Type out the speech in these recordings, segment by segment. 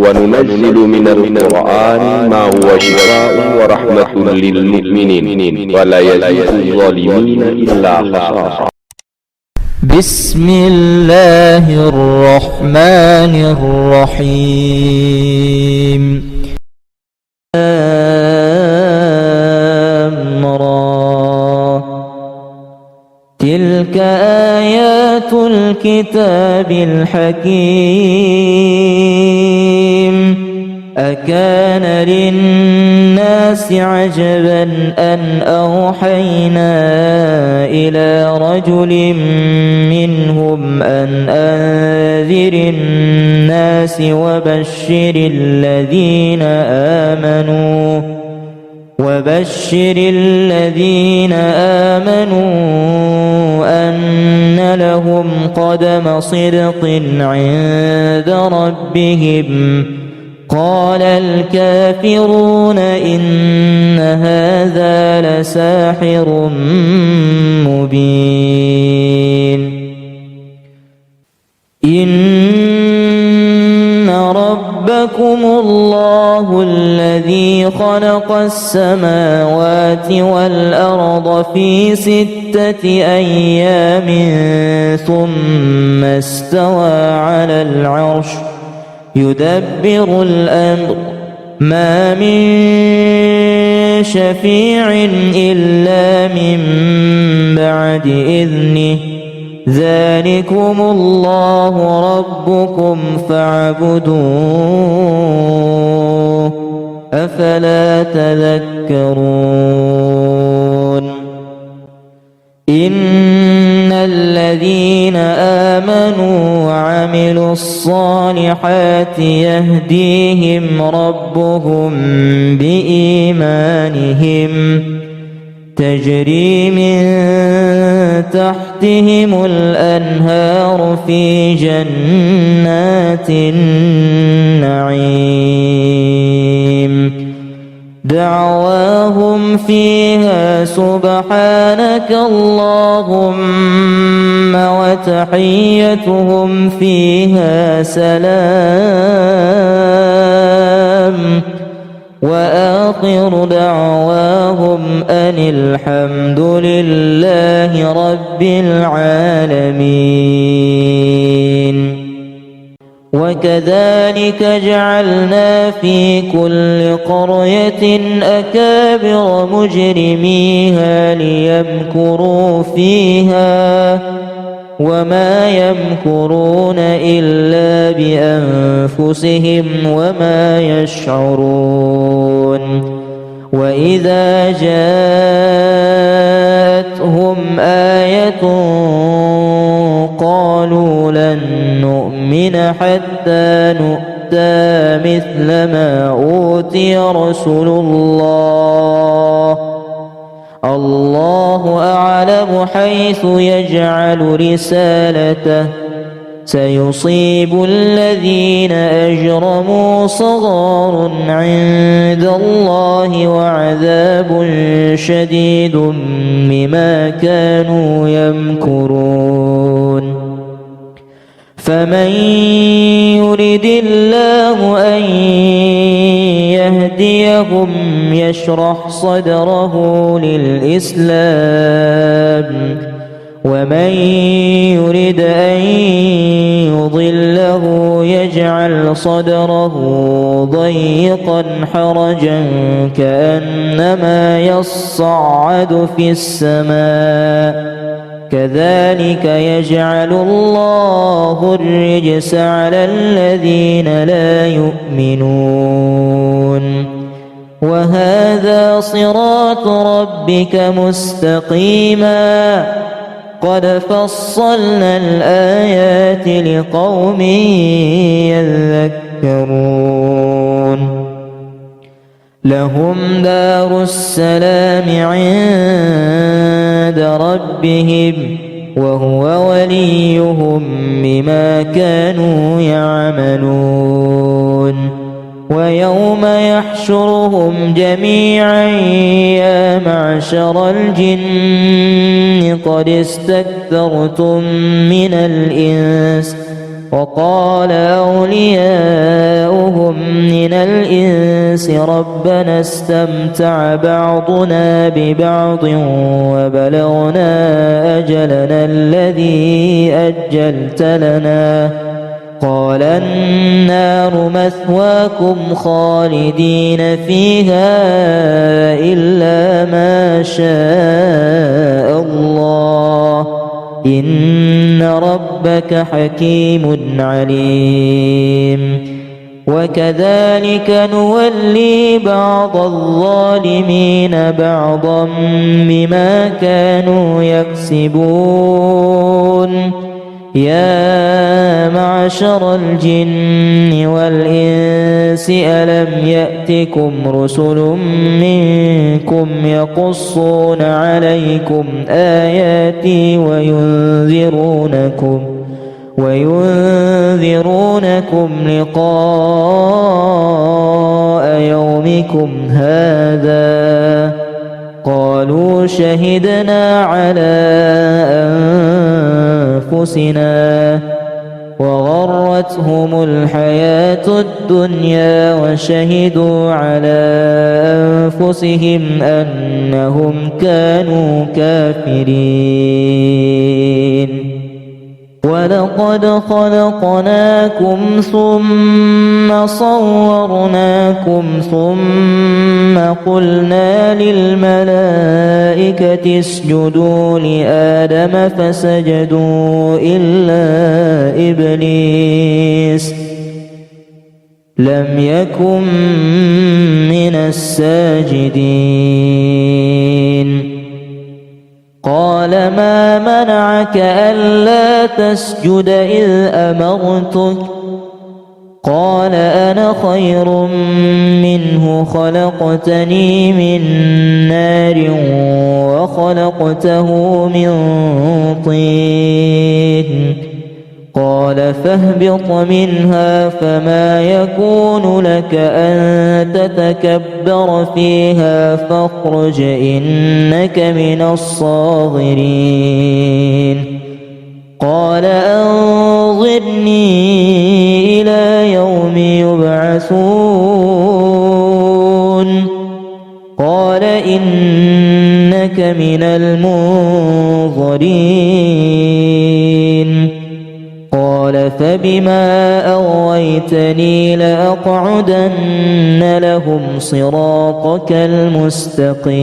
وننزل من القرآن ما هو شفاء ورحمة للمؤمنين ولا يزيد الظالمين إلا خسارا. بسم الله الرحمن الرحيم. تلك آيات الكتاب الحكيم. أكان للناس عجبا أن أوحينا إلى رجل منهم أن أنذر الناس وبشر الذين آمنوا أن لهم قدم صدق عند ربهم. قال الكافرون إن هذا لساحر مبين. إن ربكم الله الذي خلق السماوات والأرض في 6 أيام ثم استوى على العرش يدبر الأمر ما من شفيع إلا من بعد إذنه. ذلكم الله ربكم فاعبدوه أفلا تذكرون. إن الذين آمنوا وعملوا الصالحات يهديهم ربهم بإيمانهم تجري من تحتهم الأنهار في جنات النعيم. دعواهم فيها سبحانك اللهم وتحيتهم فيها سلام. وآخر دعواهم أن الحمد لله رب العالمين. وكذلك جعلنا في كل قرية أكابر مجرميها ليمكروا فيها وما يمكرون إلا بأنفسهم وما يشعرون. وإذا جاءتهم آية قالوا لن نؤمن حتى نؤتى مثل ما أوتي رسل الله. الله أعلم حيث يجعل رسالته سيصيب الذين أجرموا صغار عند الله وعذاب شديد بما كانوا يمكرون. فمن يرد الله أن يهديهم يشرح صدره للإسلام ومن يرد أن يضله يجعل صدره ضيقا حرجا كأنما يصعد في السماء. كذلك يجعل الله الرجس على الذين لا يؤمنون. وهذا صراط ربك مستقيما قد فصلنا الآيات لقوم يذكرون. لهم دار السلام عند ربهم وهو وليهم بما كانوا يعملون. ويوم يحشرهم جميعا يا معشر الجن قد استكثرتم من الإنس وقال أولياؤهم من الإنس ربنا استمتع بعضنا ببعض وبلغنا أجلنا الذي أجلت لنا قال النار مثواكم خالدين فيها إلا ما شاء الله إن ربك حكيم عليم وكذلك نولي بعض الظالمين بعضا بما كانوا يكسبون يا معشر الجن والإنس ألم يأتكم رسل منكم يقصون عليكم آياتي وينذرونكم لقاء يومكم هذا قالوا شهدنا على أنفسنا وغرتهم الحياة الدنيا وشهدوا على أنفسهم أنهم كانوا كافرين ولقد خلقناكم ثم صورناكم ثم قلنا للملائكة اسجدوا لآدم فسجدوا إلا إبليس لم يكن من الساجدين قال ما منعك ألا تسجد إذ أمرتك قال أنا خير منه خلقتني من نار وخلقته من طين قال فاهبط منها فما يكون لك أن تتكبر فيها فاخرج إنك من الصاغرين قال أنظرني إلى يوم يبعثون قال إنك من المنظرين قال فبما أغويتني لأقعدن لهم صراطك المستقيم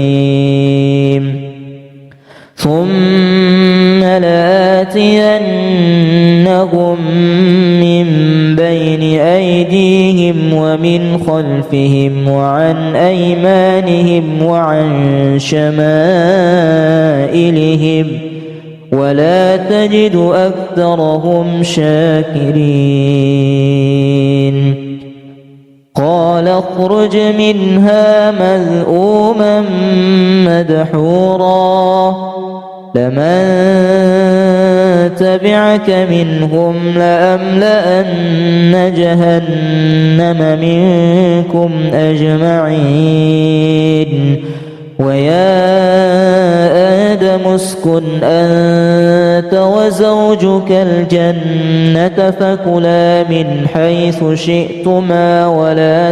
ثم لآتينهم من بين أيديهم ومن خلفهم وعن أيمانهم وعن شمائلهم ولا تجد أكثرهم شاكرين قال اخرج منها مذءوما مدحورا لمن تبعك منهم لأملأن جهنم منكم أجمعين ويا آدم اسكن أنت وزوجك الجنة فكلا من حيث شئتما ولا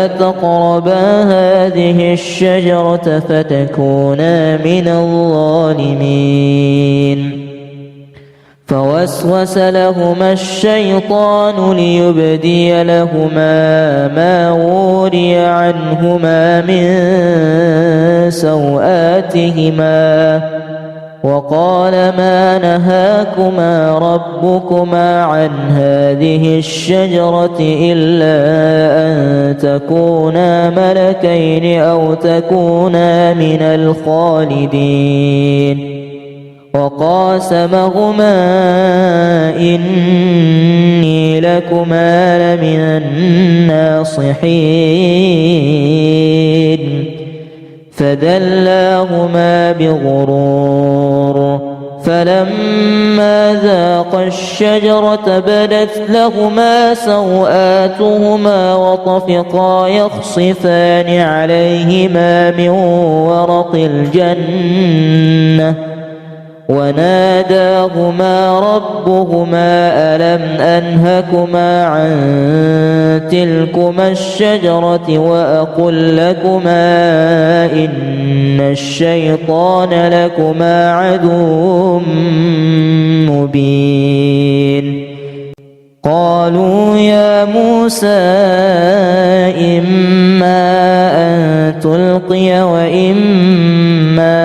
تقربا هذه الشجرة فتكونا من الظالمين فوسوس لهما الشيطان ليبدي لهما ما وري عنهما من سوآتهما وقال ما نهاكما ربكما عن هذه الشجرة إلا أن تكونا ملكين أو تكونا من الخالدين وقاسمهما إني لكما لمن الناصحين فدلاهما بغرور فلما ذاقا الشجرة بدت لهما سوآتهما وطفقا يخصفان عليهما من ورق الجنة وناداهما ربهما ألم أنهكما عن تلكما الشجرة وأقل لكما إن الشيطان لكما عدو مبين قالوا يا موسى إما أن تلقي وإما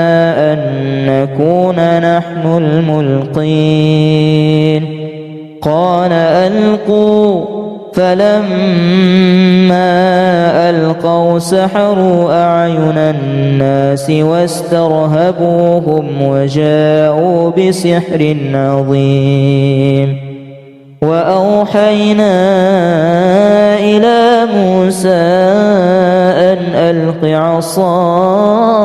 أن نكون نحن الملقين قال ألقوا فلما ألقوا سحروا أعين الناس واسترهبوهم وجاءوا بسحر عظيم وأوحينا إلى موسى أن ألق عصاك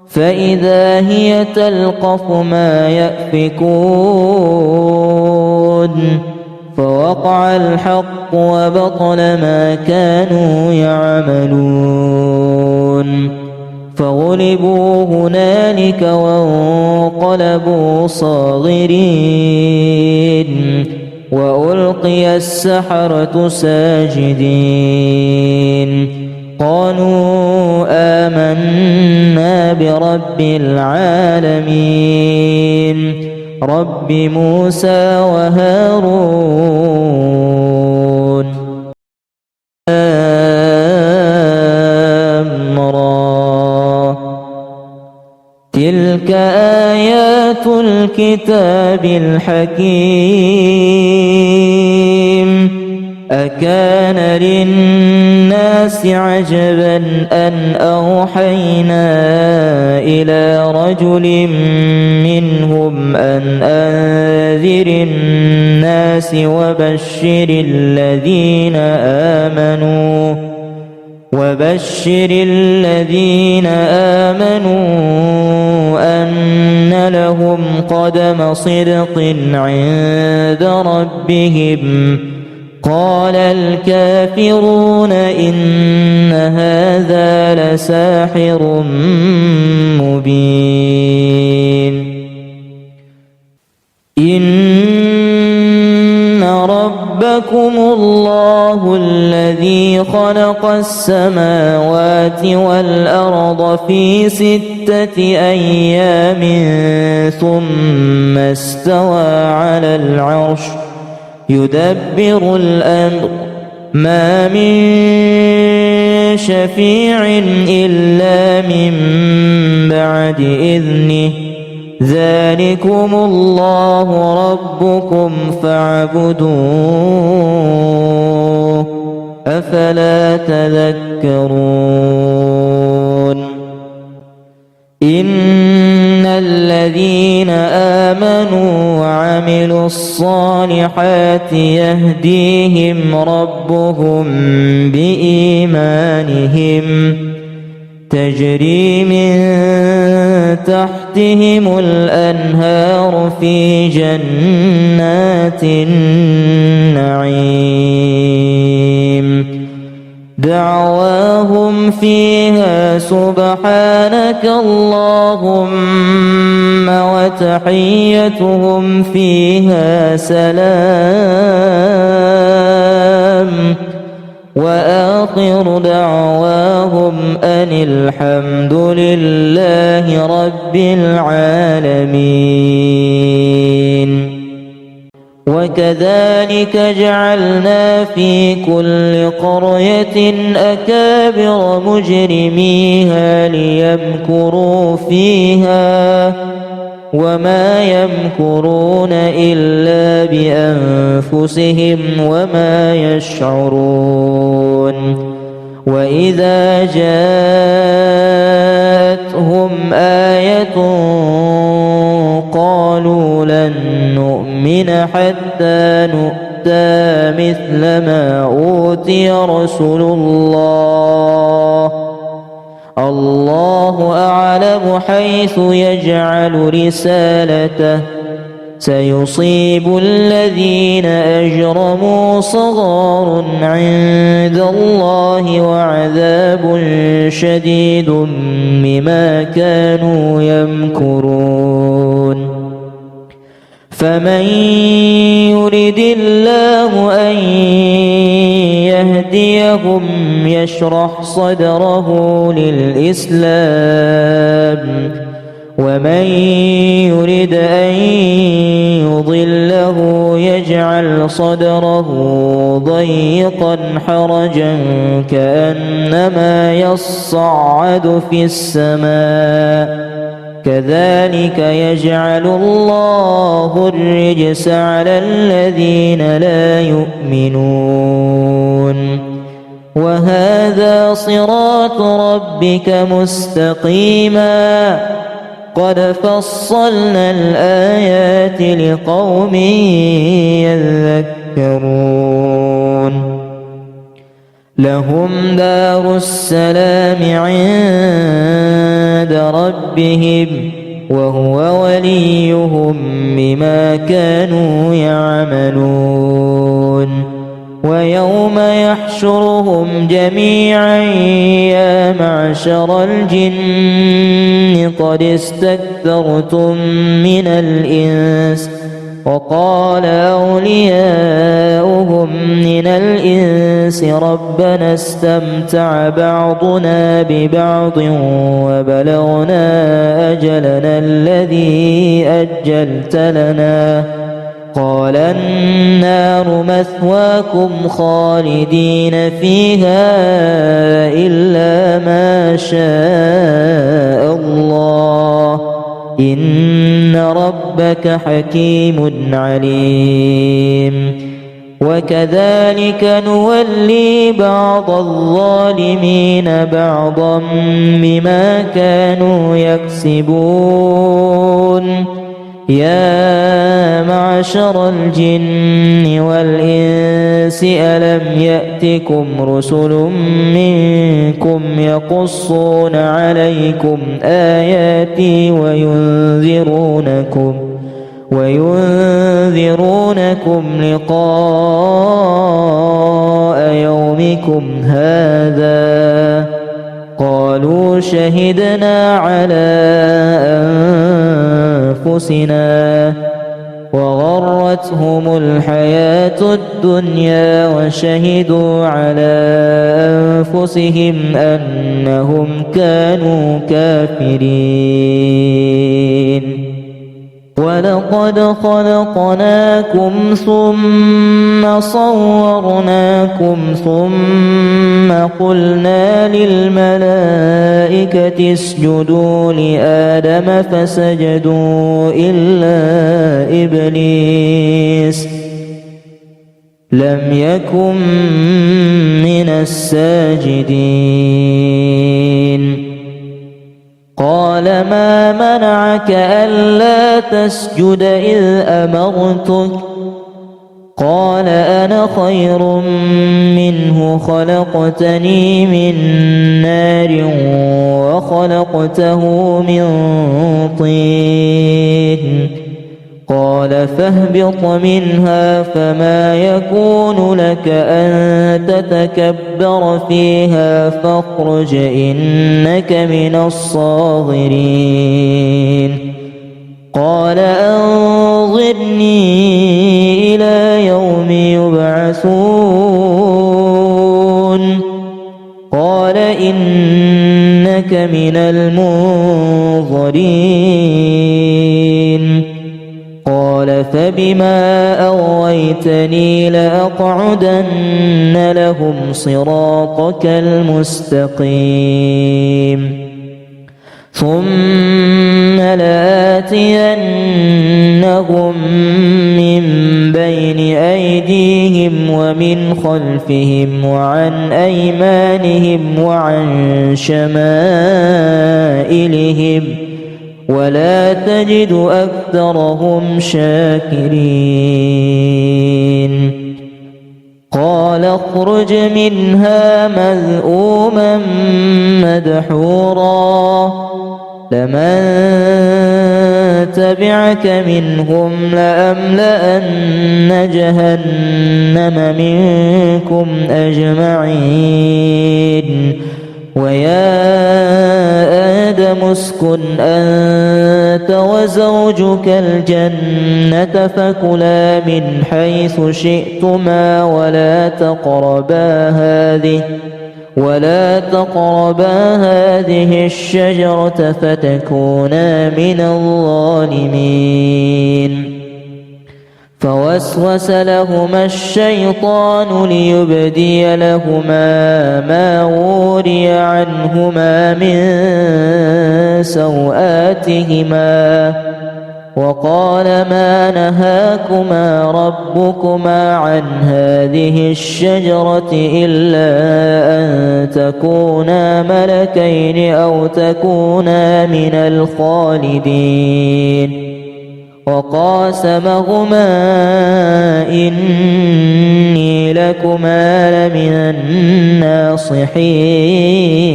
فإذا هي تلقف ما يأفكون فوقع الحق وبطل ما كانوا يعملون فغلبوا هنالك وانقلبوا صاغرين وألقي السحرة ساجدين قالوا آمنا برب العالمين رب موسى وهارون تلك آيات الكتاب الحكيم أكان للناس عجبا أن أوحينا إلى رجل منهم أن أنذر الناس وبشر الذين آمنوا أن لهم قدم صدق عند ربهم قال الكافرون إن هذا لساحر مبين إن ربكم الله الذي خلق السماوات والأرض في 6 أيام ثم استوى على العرش يدبر الأمر ما من شفيع إلا من بعد إذنه ذلكم الله ربكم فاعبدوه أفلا تذكرون إن الذين آمنوا وعملوا الصالحات يهديهم ربهم بإيمانهم تجري من تحتهم الأنهار في جنات النعيم دعواهم فيها سبحانك اللهم وتحيتهم فيها سلام وآخر دعواهم أن الحمد لله رب العالمين وكذلك جعلنا في كل قرية أكابر مجرميها ليمكروا فيها وما يمكرون إلا بأنفسهم وما يشعرون وإذا جاءتهم آية قالوا لن نؤمن حتى نؤتى مثل ما أوتي رسل الله أعلم حيث يجعل رسالته سيصيب الذين أجرموا صغار عند الله وعذاب شديد بما كانوا يمكرون فمن يرد الله أن يهديهم يشرح صدره للإسلام ومن يرد أن يضله يجعل صدره ضيقا حرجا كأنما يصعد في السماء كذلك يجعل الله الرجس على الذين لا يؤمنون وهذا صراط ربك مستقيما قد فصلنا الآيات لقوم يذكرون لهم دار السلام عند ربهم وهو وليهم بما كانوا يعملون ويوم يحشرهم جميعا يا معشر الجن قد استكثرتم من الإنس وقال أولياؤهم من الإنس ربنا استمتع بعضنا ببعض وبلغنا أجلنا الذي أجلت لنا قال النار مثواكم خالدين فيها إلا ما شاء الله إن ربك حكيم عليم وكذلك نولي بعض الظالمين بعضا بما كانوا يكسبون يا معشر الجن والإنس ألم يأتكم رسل منكم يقصون عليكم آياتي وينذرونكم لقاء يومكم هذا قالوا شهدنا على أنفسنا وغرتهم الحياة الدنيا وشهدوا على أنفسهم أنهم كانوا كافرين ولقد خلقناكم ثم صورناكم ثم قلنا للملائكة اسجدوا لآدم فسجدوا إلا إبليس لم يكن من الساجدين قال ما منعك ألا تسجد إذ أمرتك قال أنا خير منه خلقتني من نار وخلقته من طين قال فاهبط منها فما يكون لك أن تتكبر فيها فاخرج إنك من الصاغرين قال أنظرني إلى يوم يبعثون قال إنك من المنظرين قال فبما أغويتني لأقعدن لهم صراطك المستقيم ثم لآتينهم من بين أيديهم ومن خلفهم وعن أيمانهم وعن شمائلهم ولا تجد أكثرهم شاكرين قال اخرج منها مذءوما مدحورا لمن تبعك منهم لأملأن جهنم منكم أجمعين ويا آدم اسكن أنت وزوجك الجنة فكلا من حيث شئتما ولا تقربا هذه الشجرة فتكونا من الظالمين. فوسوس لهما الشيطان ليبدي لهما ما وري عنهما من سوآتهما وقال ما نهاكما ربكما عن هذه الشجرة إلا أن تكونا ملكين أو تكونا من الخالدين. وقاسمهما إني لكما لمن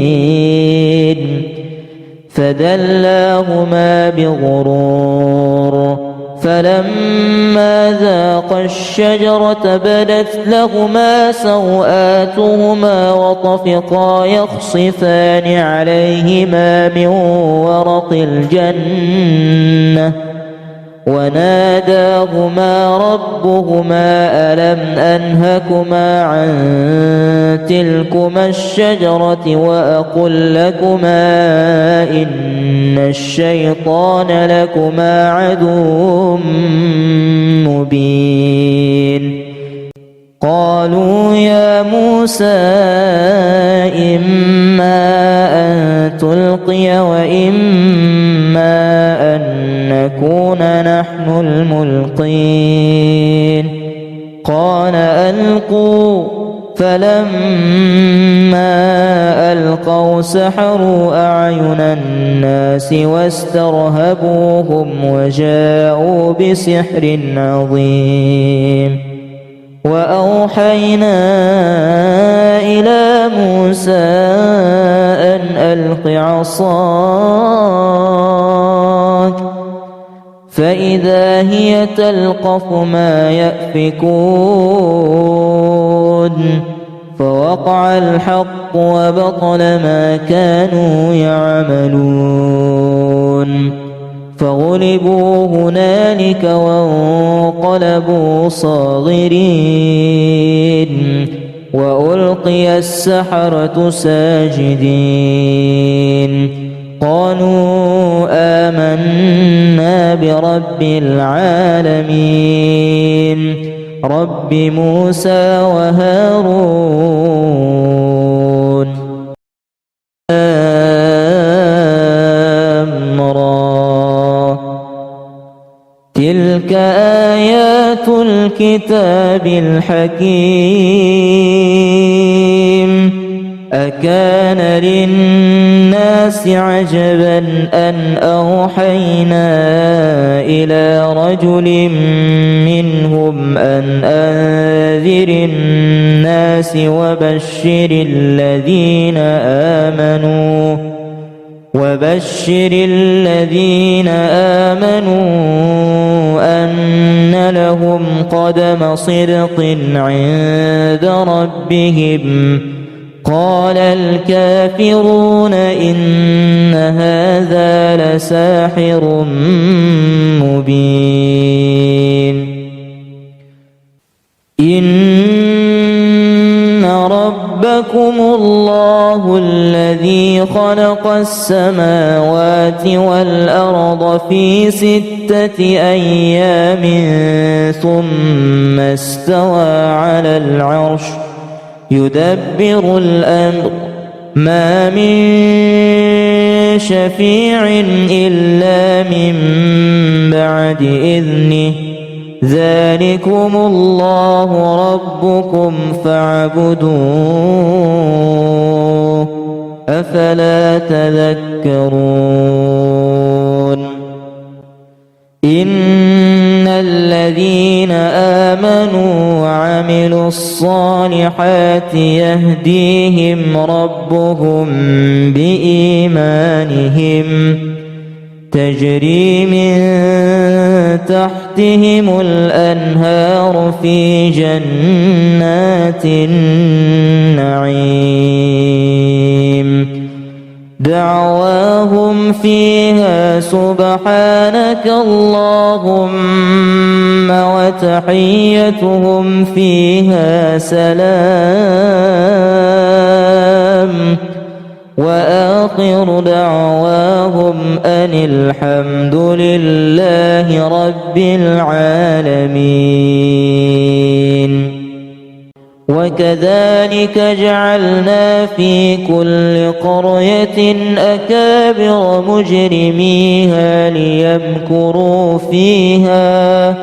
الناصحين فدلاهما بغرور فلما ذاقا الشجرة بدت لهما سوآتهما وطفقا يخصفان عليهما من ورق الجنة وناداهما ربهما ألم أنهكما عن تلكما الشجرة وأقل لكما إن الشيطان لكما عدو مبين. قالوا يا موسى إما أن تلقي وإما أن نكون نحن الملقين. قال ألقوا فلما ألقوا سحروا أعين الناس واسترهبوهم وجاءوا بسحر عظيم. وأوحينا إلى موسى أن ألق عصاك فإذا هي تلقف ما يأفكون فوقع الحق وبطل ما كانوا يعملون فغلبوا هنالك وانقلبوا صاغرين وألقي السحرة ساجدين. قالوا آمنا برب العالمين رب موسى وهارون. تلك آيات الكتاب الحكيم. أكان للناس عجبا أن أوحينا إلى رجل منهم أن أنذر الناس وبشر الذين آمنوا أن لهم قدم صدق عند ربهم. قال الكافرون إن هذا لساحر مبين. إن ربكم الله الذي خلق السماوات والأرض في 6 أيام ثم استوى على العرش يدبر الأمر ما من شفيع إلا من بعد إذنه ذلكم الله ربكم فاعبدوه أفلا تذكرون. إن الذين الذين آمنوا وعملوا الصالحات يهديهم ربهم بإيمانهم تجري من تحتهم الأنهار في جنات النعيم دعواهم فيها سبحانك اللهم وتحيتهم فيها سلام وآخر دعواهم أن الحمد لله رب العالمين. وكذلك جعلنا في كل قرية أكابر مجرميها ليمكروا فيها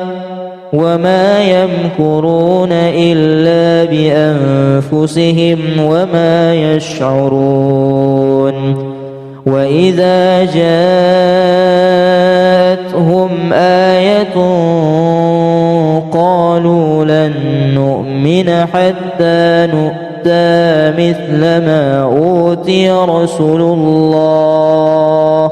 وما يمكرون إلا بأنفسهم وما يشعرون. وإذا جاءتهم آية قالوا لن نؤمن حتى نؤتى مثل ما أوتي رسل الله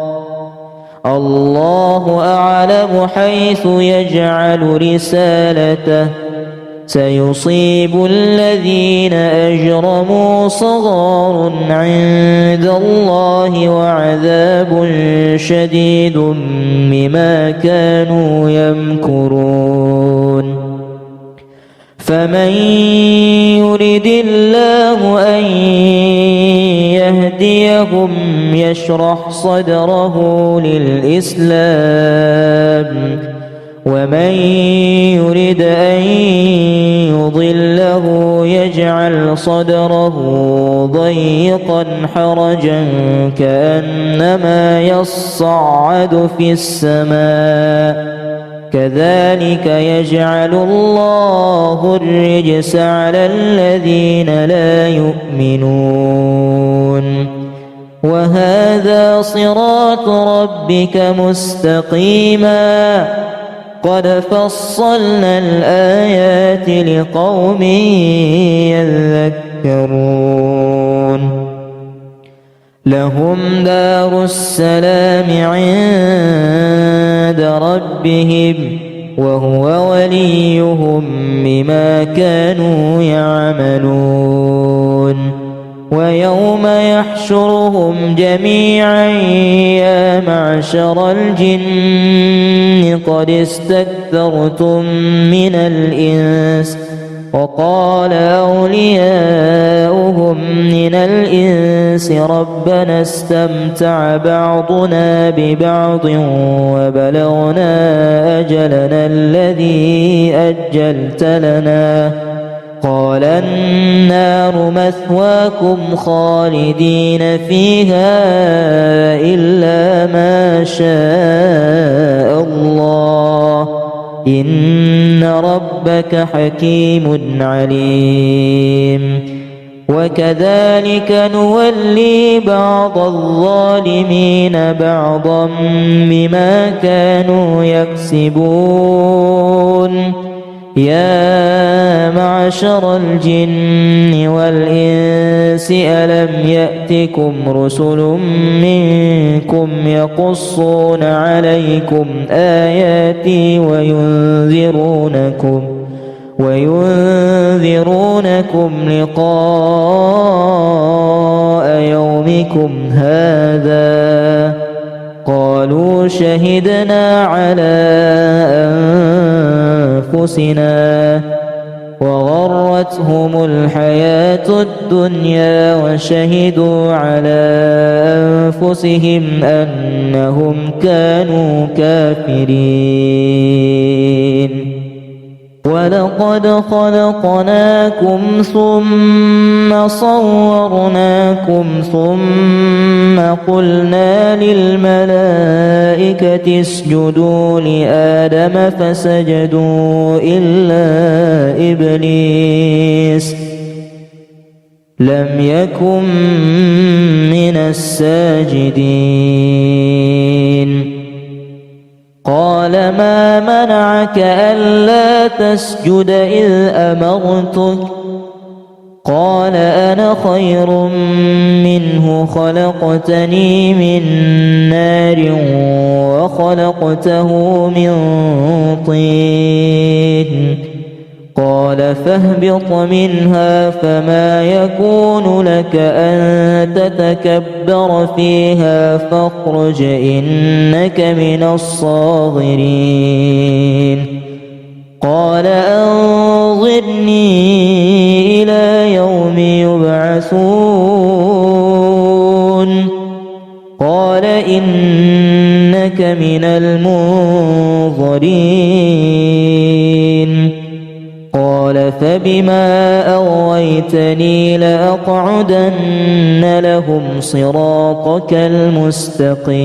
الله أعلم حيث يجعل رسالته سيصيب الذين أجرموا صغار عند الله وعذاب شديد بما كانوا يمكرون. فمن يرد الله أن يهديهم يشرح صدره للإسلام ومن يرد أن يضله يجعل صدره ضيقا حرجا كأنما يصعد في السماء كذلك يجعل الله الرجس على الذين لا يؤمنون. وهذا صراط ربك مستقيما قد فصلنا الآيات لقوم يذكرون. لهم دار السلام عند ربهم وهو وليهم بما كانوا يعملون. ويوم يحشرهم جميعا يا معشر الجن قد استكثرتم من الإنس وقال أولياؤهم من الإنس ربنا استمتع بعضنا ببعض وبلغنا أجلنا الذي أجلت لنا قال النار مثواكم خالدين فيها إلا ما شاء الله إن ربك حكيم عليم. وكذلك نولي بعض الظالمين بعضا بما كانوا يكسبون. يا معشر الجن والإنس ألم يأتكم رسل منكم يقصون عليكم آياتي وينذرونكم لقاء يومكم هذا قالوا شهدنا على أنفسنا وغرتهم الحياة الدنيا وشهدوا على أنفسهم أنهم كانوا كافرين. ولقد خلقناكم ثم صورناكم ثم قلنا للملائكة اسجدوا لآدم فسجدوا إلا إبليس لم يكن من الساجدين. قال ما منعك منعك ألا تسجد إذ أمرتك؟ قال أنا خير منه خلقتني من نار وخلقته من طين قال فاهبط منها فما يكون لك أن تتكبر فيها فاخرج إنك من الصاغرين قال أنظرني إلى يوم يبعثون قال إنك من المنظرين قال فبما أغويتني لأقعدن لهم صراطك المستقيم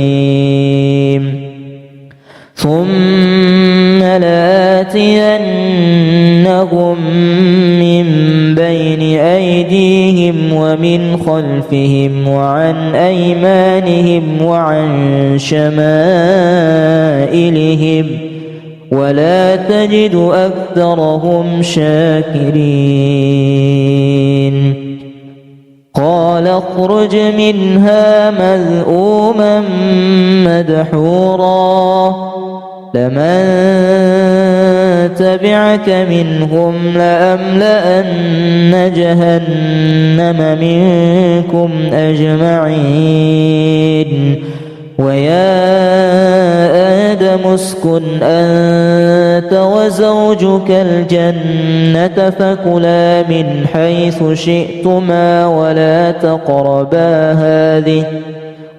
ثم لآتينهم من بين أيديهم ومن خلفهم وعن أيمانهم وعن شمائلهم ولا تجد أكثرهم شاكرين قال اخرج منها مذءوما مدحورا لمن تبعك منهم لأملأن جهنم منكم أجمعين ويا آدم اسكن أنت وزوجك الجنة فكلا من حيث شئتما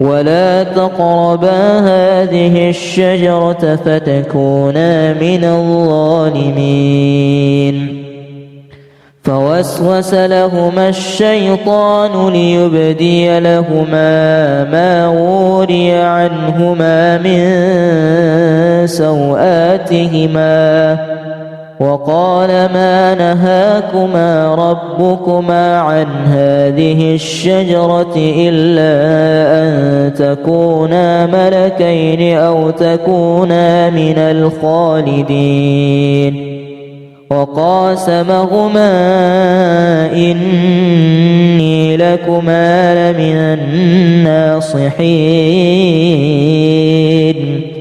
ولا تقربا هذه الشجرة فتكونا من الظالمين فوسوس لهما الشيطان ليبدي لهما ما وري عنهما من سوآتهما وقال ما نهاكما ربكما عن هذه الشجرة إلا أن تكونا ملكين أو تكونا من الخالدين وقاسمهما إني لكما لمن الناصحين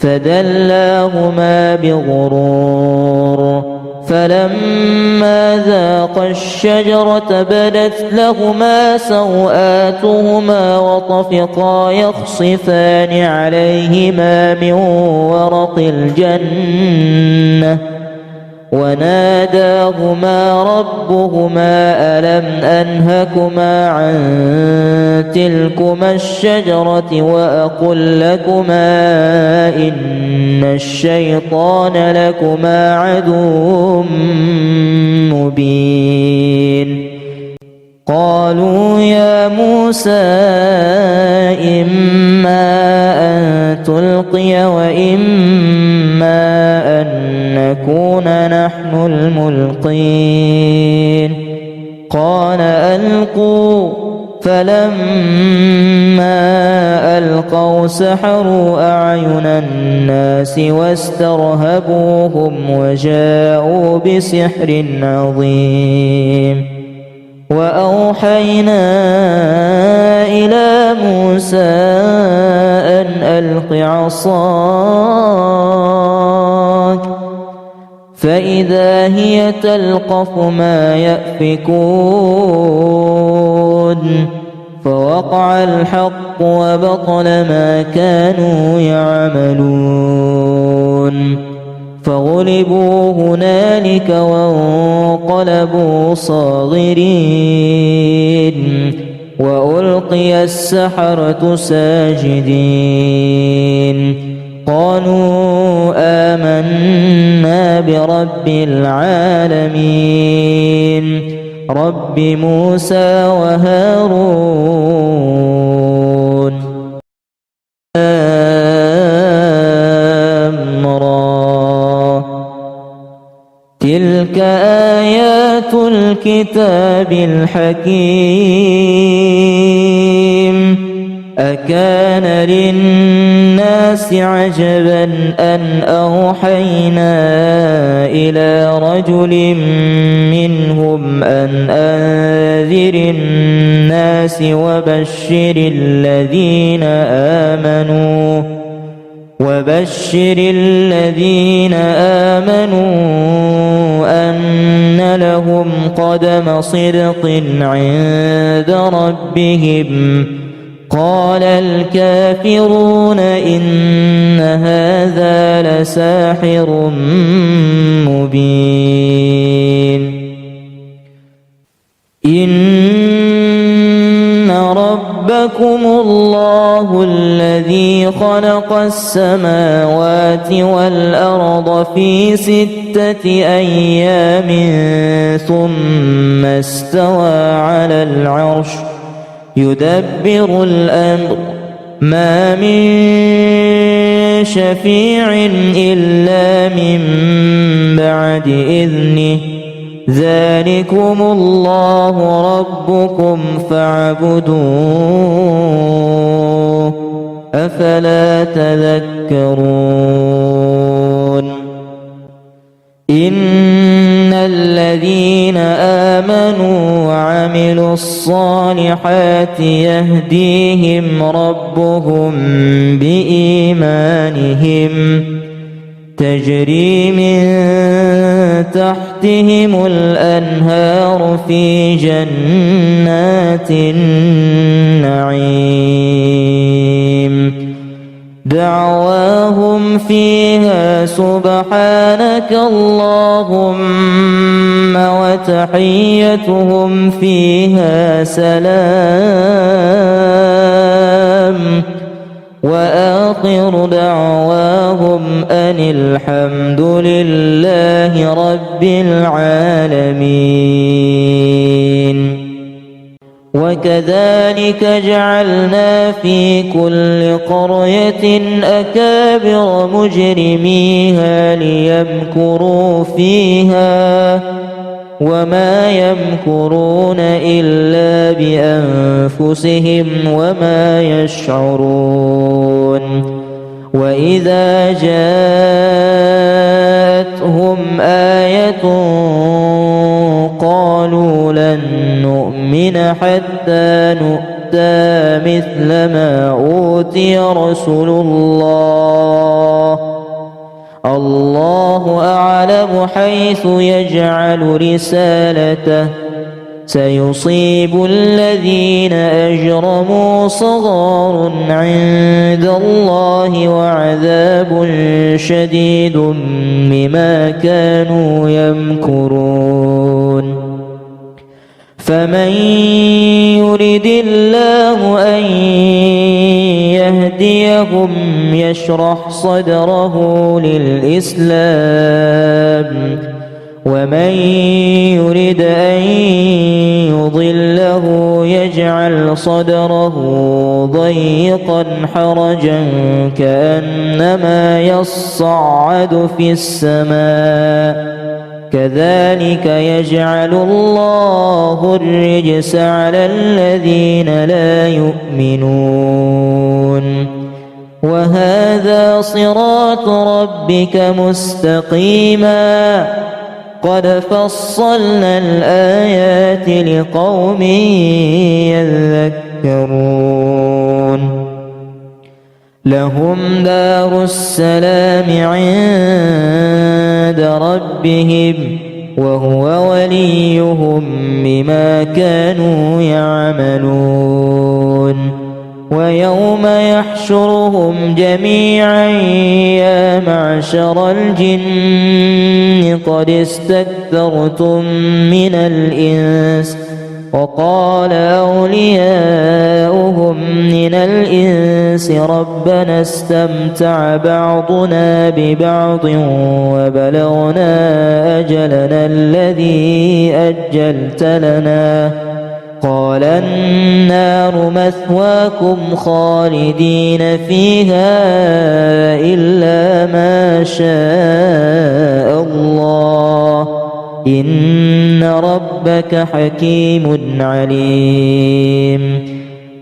فدلاهما بغرور فلما ذاقا الشجرة بدت لهما سوآتهما وطفقا يخصفان عليهما من ورق الجنة وناداهما ربهما ألم أنهكما عن تلكما الشجرة وأقل لكما إن الشيطان لكما عدو مبين قالوا يا موسى إما أن تلقي وإما أن نكون نحن الملقين قال ألقوا فلما ألقوا سحروا أعين الناس واسترهبوهم وجاءوا بسحر عظيم وأوحينا إلى موسى أن ألق عصاك فإذا هي تلقف ما يأفكون فوقع الحق وبطل ما كانوا يعملون فغلبوا هنالك وانقلبوا صاغرين وألقي السحرة ساجدين قالوا آمنا برب العالمين رب موسى وهارون تلك آيات الكتاب الحكيم أكان للناس الناس عجبا أن أوحينا إلى رجل منهم أن أنذر الناس وبشر الذين آمنوا أن لهم قدم صدق عند ربهم. قال الكافرون إن هذا لساحر مبين. إن ربكم الله الذي خلق السماوات والأرض في 6 أيام ثم استوى على العرش يدبر الأمر ما من شفيع إلا من بعد إذنه ذلكم الله ربكم فاعبدوه أفلا تذكرون. إن الذين آمنوا وعملوا الصالحات يهديهم ربهم بإيمانهم تجري من تحتهم الأنهار في جنات النعيم دعواهم فيها سبحانك اللهم وتحيتهم فيها سلام وآخر دعواهم أن الحمد لله رب العالمين. وكذلك جعلنا في كل قرية أكابر مجرميها ليمكروا فيها وما يمكرون إلا بأنفسهم وما يشعرون. وإذا جاءتهم آية قالوا لن نؤمن حتى نؤتى مثل ما أوتي رسل الله أعلم حيث يجعل رسالته سيصيب الذين أجرموا صغار عند الله وعذاب شديد بما كانوا يمكرون. فمن يرد الله أن يهديهم يشرح صدره للإسلام ومن يرد أن يضله يجعل صدره ضيقا حرجا كأنما يصعد في السماء كذلك يجعل الله الرجس على الذين لا يؤمنون. وهذا صراط ربك مستقيما قد فصلنا الآيات لقوم يذكرون. لهم دار السلام عند ربهم وهو وليهم بما كانوا يعملون. ويوم يحشرهم جميعا يا معشر الجن قد استكثرتم من الإنس وقال أولياؤهم من الإنس ربنا استمتع بعضنا ببعض وبلغنا أجلنا الذي أجلت لنا قال النار مثواكم خالدين فيها إلا ما شاء الله إن ربك حكيم عليم.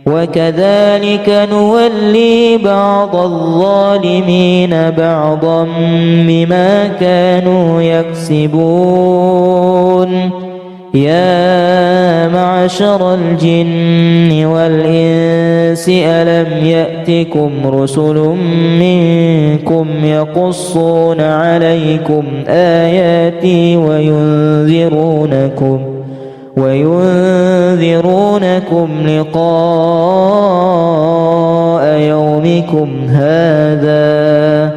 وكذلك نولي بعض الظالمين بعضا بما كانوا يكسبون يا معشر الجن والإنس ألم يأتكم رسل منكم يقصون عليكم آياتي وينذرونكم لقاء يومكم هذا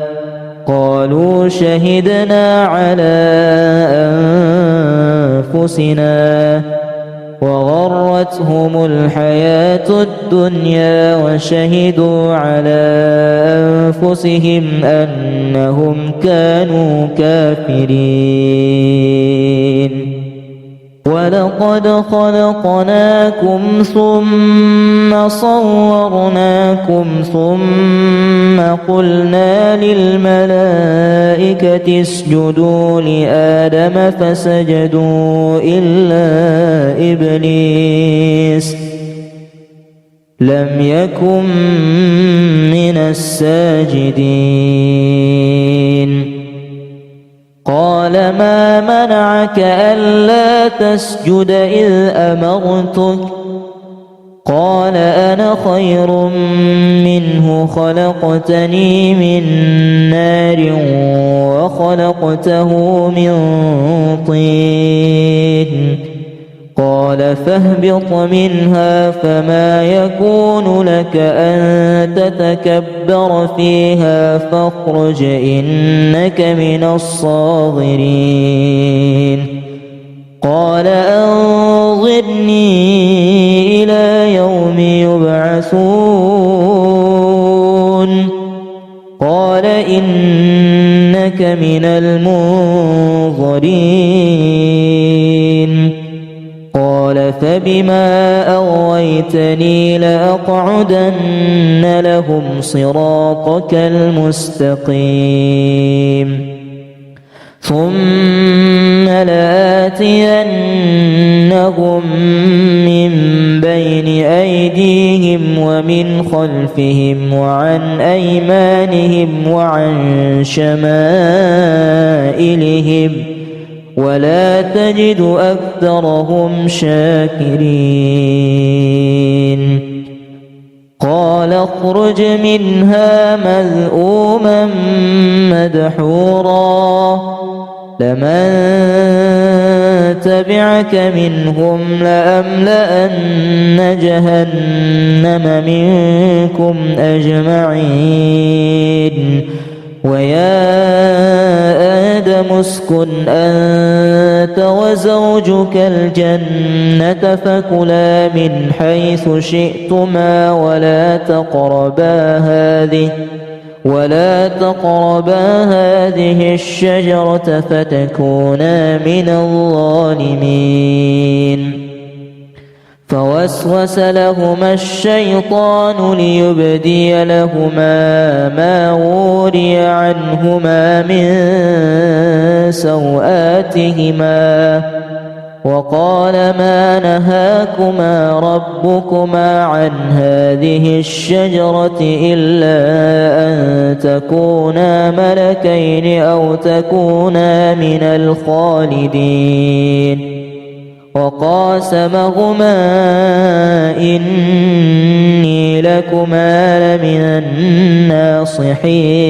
قالوا شهدنا على أنفسنا وغرتهم الحياة الدنيا وشهدوا على أنفسهم أنهم كانوا كافرين ولقد خلقناكم ثم صورناكم ثم قلنا للملائكة اسجدوا لآدم فسجدوا إلا إبليس لم يكن من الساجدين قال ما منعك ألا تسجد إذ أمرتك قال أنا خير منه خلقتني من نار وخلقته من طين قال فاهبط منها فما يكون لك أن تتكبر فيها فاخرج إنك من الصاغرين قال أنظرني إلى يوم يبعثون قال إنك من المنظرين قال فبما أغويتني لأقعدن لهم صراطك المستقيم ثم لآتينهم من بين أيديهم ومن خلفهم وعن أيمانهم وعن شمائلهم ولا تجد أكثرهم شاكرين قال اخرج منها مذءوما مدحورا لمن تبعك منهم لأملأن جهنم منكم أجمعين ويا آدم اسكن أنت وزوجك الجنة فكلا من حيث شئتما ولا تقربا هذه الشجرة فتكونا من الظالمين فوسوس لهما الشيطان ليبدي لهما ما وري عنهما من سوآتهما وقال ما نهاكما ربكما عن هذه الشجرة إلا أن تكونا ملكين أو تكونا من الخالدين وقاسمهما إني لكما لمن الناصحين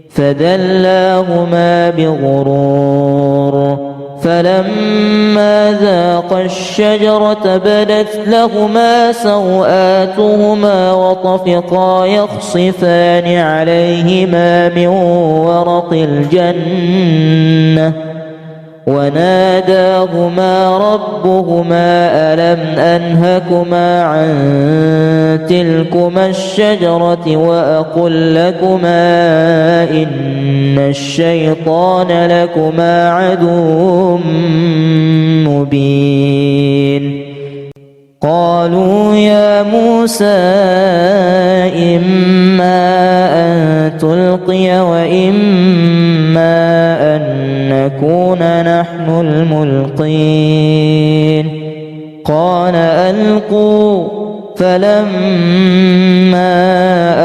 فدلاهما بغرور فلما ذاقا الشجرة بدت لهما سوآتهما وطفقا يخصفان عليهما من ورق الجنة وناداهما ربهما ألم أنهكما عن تلكما الشجرة وأقل لكما إن الشيطان لكما عدو مبين قالوا يا موسى إما أن تلقي وإما أن نكون نحن الملقين قال ألقوا فلما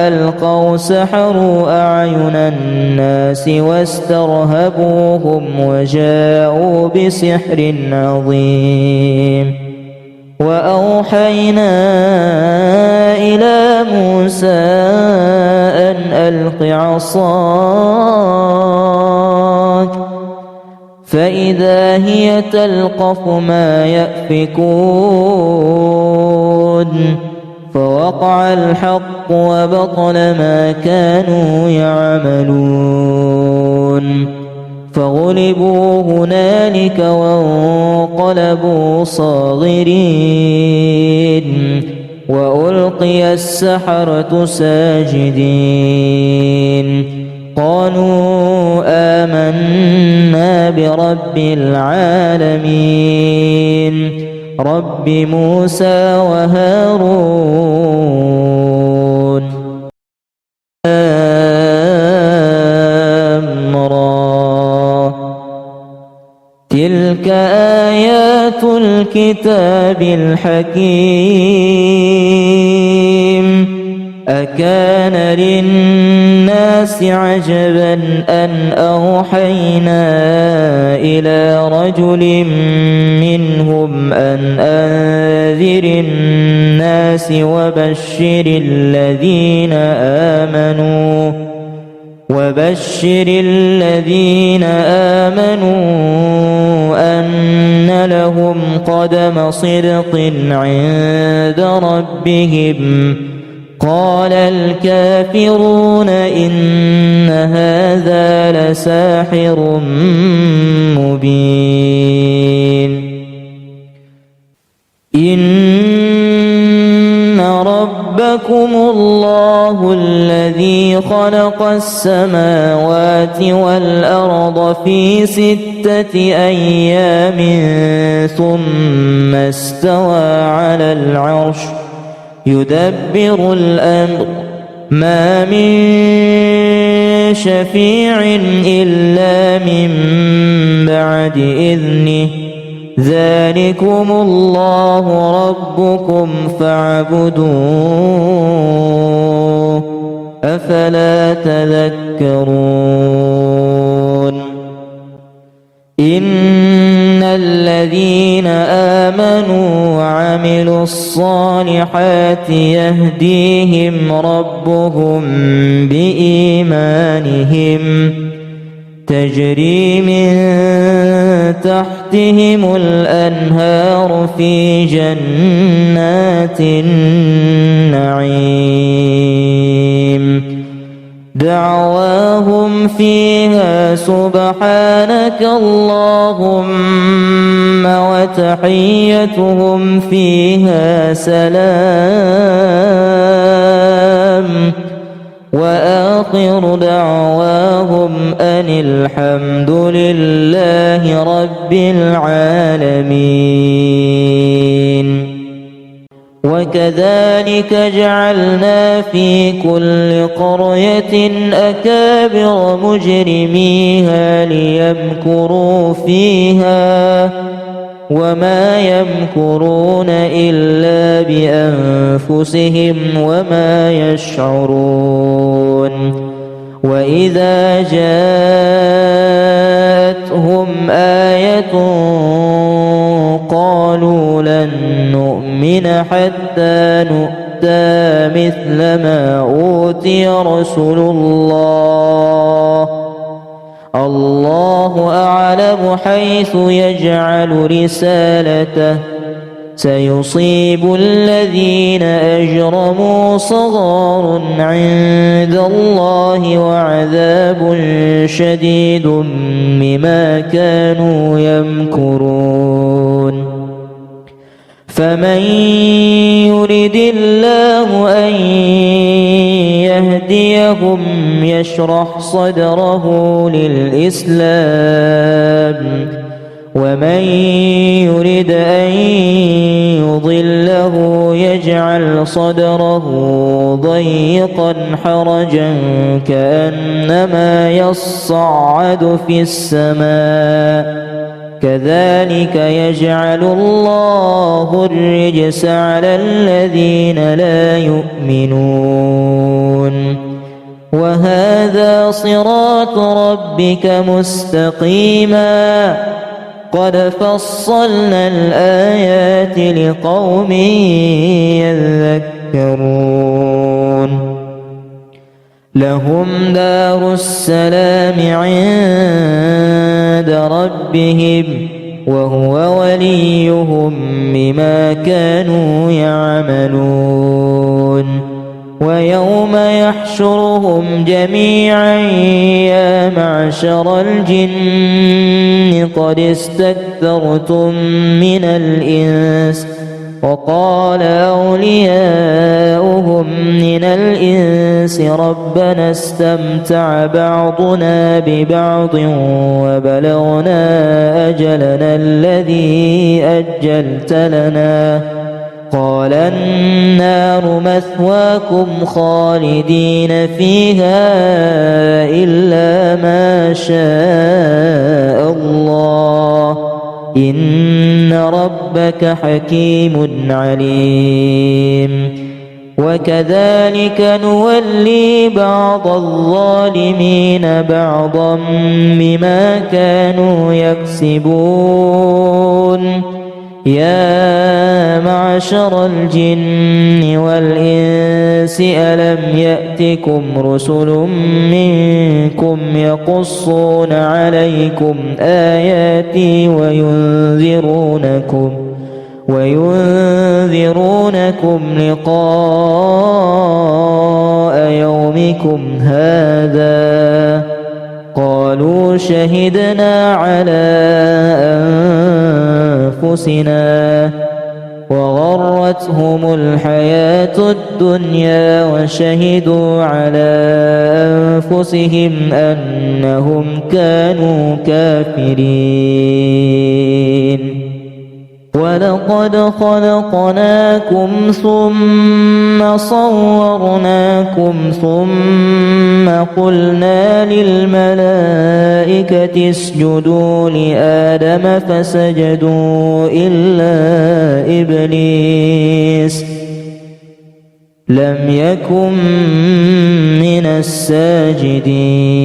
ألقوا سحروا أعين الناس واسترهبوهم وجاءوا بسحر عظيم وأوحينا إلى موسى أن ألق عصاك فإذا هي تلقف ما يأفكون فوقع الحق وبطل ما كانوا يعملون فغلبوا هنالك وانقلبوا صاغرين وألقي السحرة ساجدين قالوا آمنا برب العالمين رب موسى وهارون تلك آيات الكتاب الحكيم أكان للناس عجبا أن أوحينا إلى رجل منهم أن أنذر الناس وبشر الذين آمنوا أن لهم قدم صدق عند ربهم قال الكافرون إن هذا لساحر مبين إن ربكم الله الذي خلق السماوات والأرض في 6 أيام ثم استوى على العرش يدبر الأمر ما من شفيع إلا من بعد إذنه ذلكم الله ربكم فاعبدوه أفلا تذكرون إن الذين آمنوا وعملوا الصالحات يهديهم ربهم بإيمانهم تجري من تحتهم الأنهار في جنات النعيم دعواهم فيها سبحانك اللهم وتحيتهم فيها سلام وآخر دعواهم أن الحمد لله رب العالمين وكذلك جعلنا في كل قرية أكابر مجرميها ليمكروا فيها وما يمكرون إلا بأنفسهم وما يشعرون وإذا جاءتهم آية قالوا لن نؤمن حتى نؤتى مثل ما أوتي رسل الله أعلم حيث يجعل رسالته سيصيب الذين أجرموا صغار عند الله وعذاب شديد بما كانوا يمكرون فمن يرد الله أن يهديهم يشرح صدره للإسلام ومن يرد أن يضله يجعل صدره ضيقا حرجا كأنما يصعد في السماء كذلك يجعل الله الرجس على الذين لا يؤمنون وهذا صراط ربك مستقيما قد فصلنا الآيات لقوم يذكرون لهم دار السلام عند ربهم وهو وليهم بما كانوا يعملون ويوم يحشرهم جميعا يا معشر الجن قد استكثرتم من الإنس وقال أولياؤهم من الإنس ربنا استمتع بعضنا ببعض وبلغنا أجلنا الذي أجلت لنا قال النار مثواكم خالدين فيها إلا ما شاء الله إن ربك حكيم عليم وكذلك نولي بعض الظالمين بعضا بما كانوا يكسبون يا معشر الجن والإنس ألم يأتكم رسل منكم يقصون عليكم آياتي وينذرونكم لقاء يومكم هذا قالوا شهدنا على أنفسنا وغرتهم الحياة الدنيا وشهدوا على أنفسهم أنهم كانوا كافرين ولقد خلقناكم ثم صورناكم ثم قلنا للملائكة اسجدوا لآدم فسجدوا إلا إبليس لم يكن من الساجدين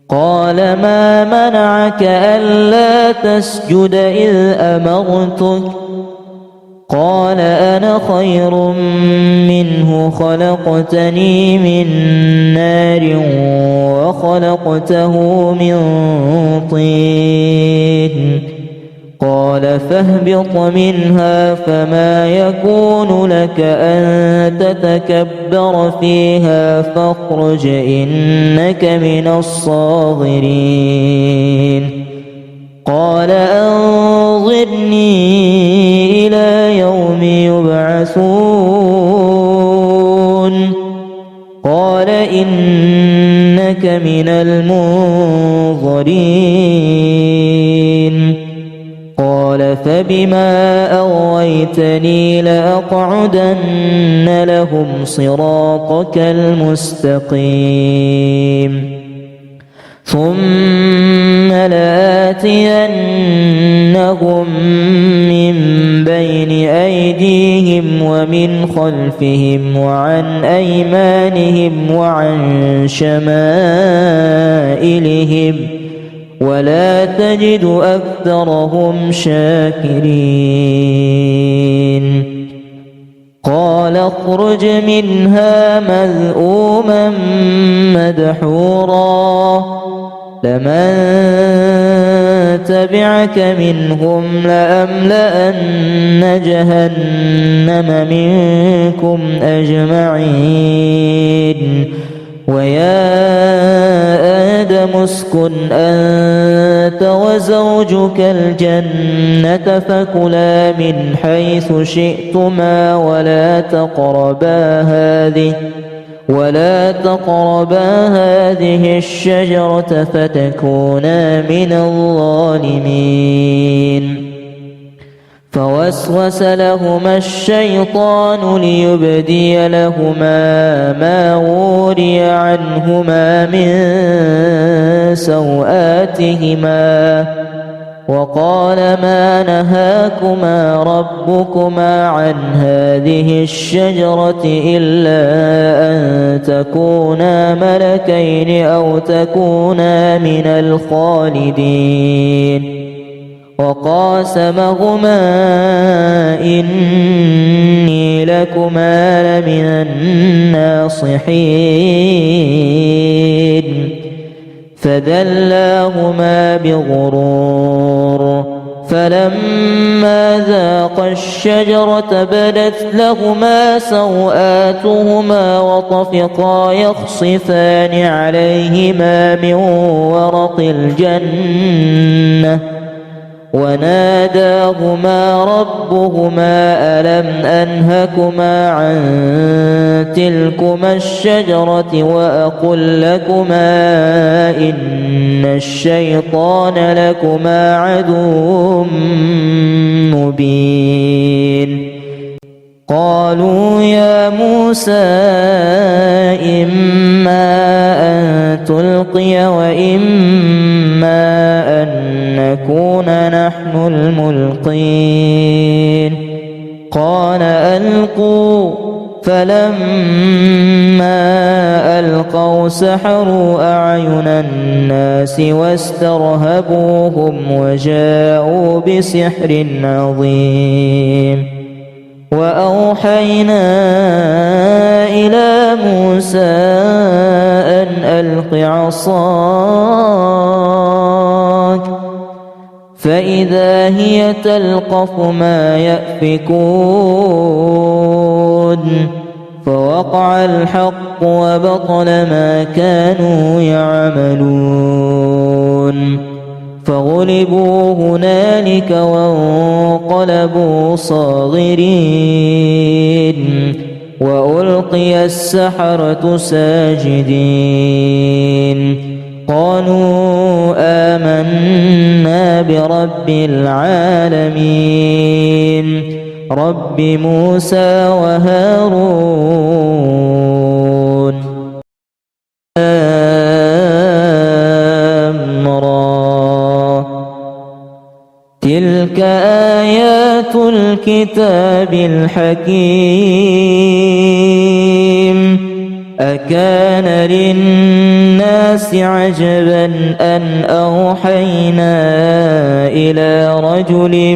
قال ما منعك ألا تسجد إذ أمرتك قال أنا خير منه خلقتني من نار وخلقته من طين قال فاهبط منها فما يكون لك أن تتكبر فيها فاخرج إنك من الصاغرين قال أنظرني إلى يوم يبعثون قال إنك من المنظرين قال فبما أغويتني لأقعدن لهم صراطك المستقيم ثم لآتينهم من بين أيديهم ومن خلفهم وعن أيمانهم وعن شمائلهم ولا تجد أكثرهم شاكرين قال اخرج منها مذءوما مدحورا لمن تبعك منهم لأملأن جهنم منكم أجمعين ويا آدم اسكن أنت وزوجك الجنة فكلا من حيث شئتما ولا تقربا هذه الشجرة فتكونا من الظالمين فوسوس لهما الشيطان ليبدي لهما ما وري عنهما من سوآتهما وقال ما نهاكما ربكما عن هذه الشجرة إلا أن تكونا ملكين أو تكونا من الخالدين وقاسمهما إني لكما لمن الناصحين فدلاهما بغرور فلما ذاقا الشجرة بدت لهما سوآتهما وطفقا يخصفان عليهما من ورق الجنة وناداهما ربهما ألم أنهكما عن تلكما الشجرة وأقل لكما إن الشيطان لكما عدو مبين قالوا يا موسى إما أن تلقي وإما أن نكون نحن الملقين قال ألقوا فلما ألقوا سحروا أعين الناس واسترهبوهم وجاءوا بسحر عظيم وأوحينا إلى موسى أن ألق عصاك فإذا هي تلقف ما يأفكون فوقع الحق وبطل ما كانوا يعملون فغلبوا هنالك وانقلبوا صاغرين وألقي السحرة ساجدين قالوا آمنا برب العالمين رب موسى وهارون تلك آيات الكتاب الحكيم أكان للناس عجبا أن أوحينا إلى رجل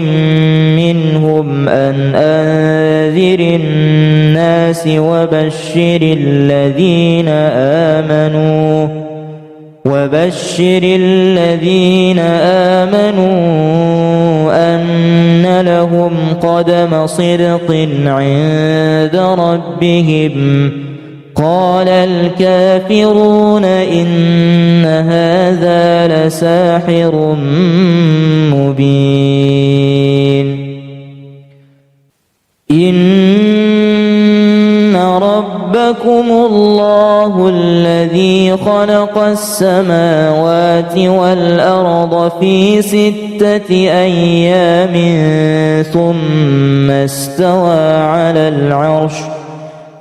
منهم أن أنذر الناس وبشر الذين آمنوا أن لهم قدم صدق عند ربهم قال الكافرون إن هذا لساحر مبين إن ربكم الله الذي خلق السماوات والأرض في 6 أيام ثم استوى على العرش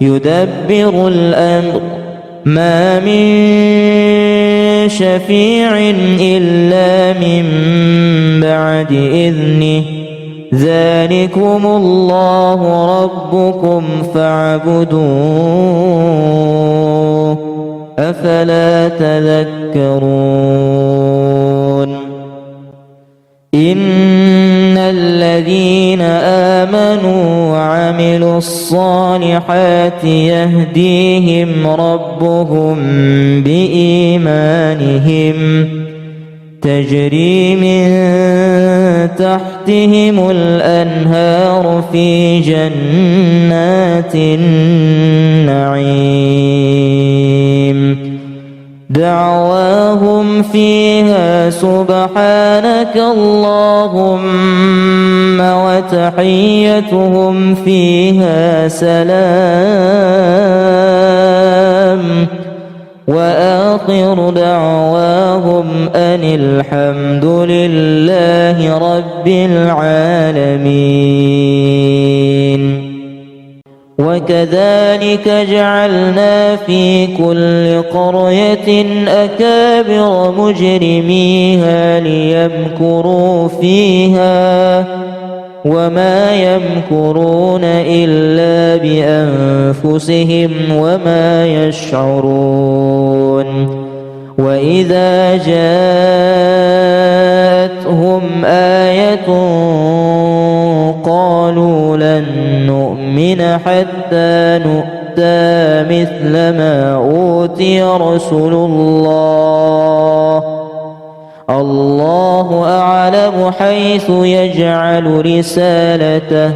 يدبر الأمر ما من شفيع إلا من بعد إذنه ذلكم الله ربكم فاعبدوه أفلا تذكرون إن الذين آمنوا وعملوا الصالحات يهديهم ربهم بإيمانهم تجري من تحتهم الأنهار في جنات النعيم دعواهم فيها سبحانك اللهم وتحيتهم فيها سلام وآخر دعواهم أن الحمد لله رب العالمين وكذلك جعلنا في كل قرية أكابر مجرميها ليمكروا فيها وما يمكرون إلا بأنفسهم وما يشعرون وإذا جاءتهم آية قالوا لن نؤمن حتى نؤتى مثل ما أوتي رسل الله الله أعلم حيث يجعل رسالته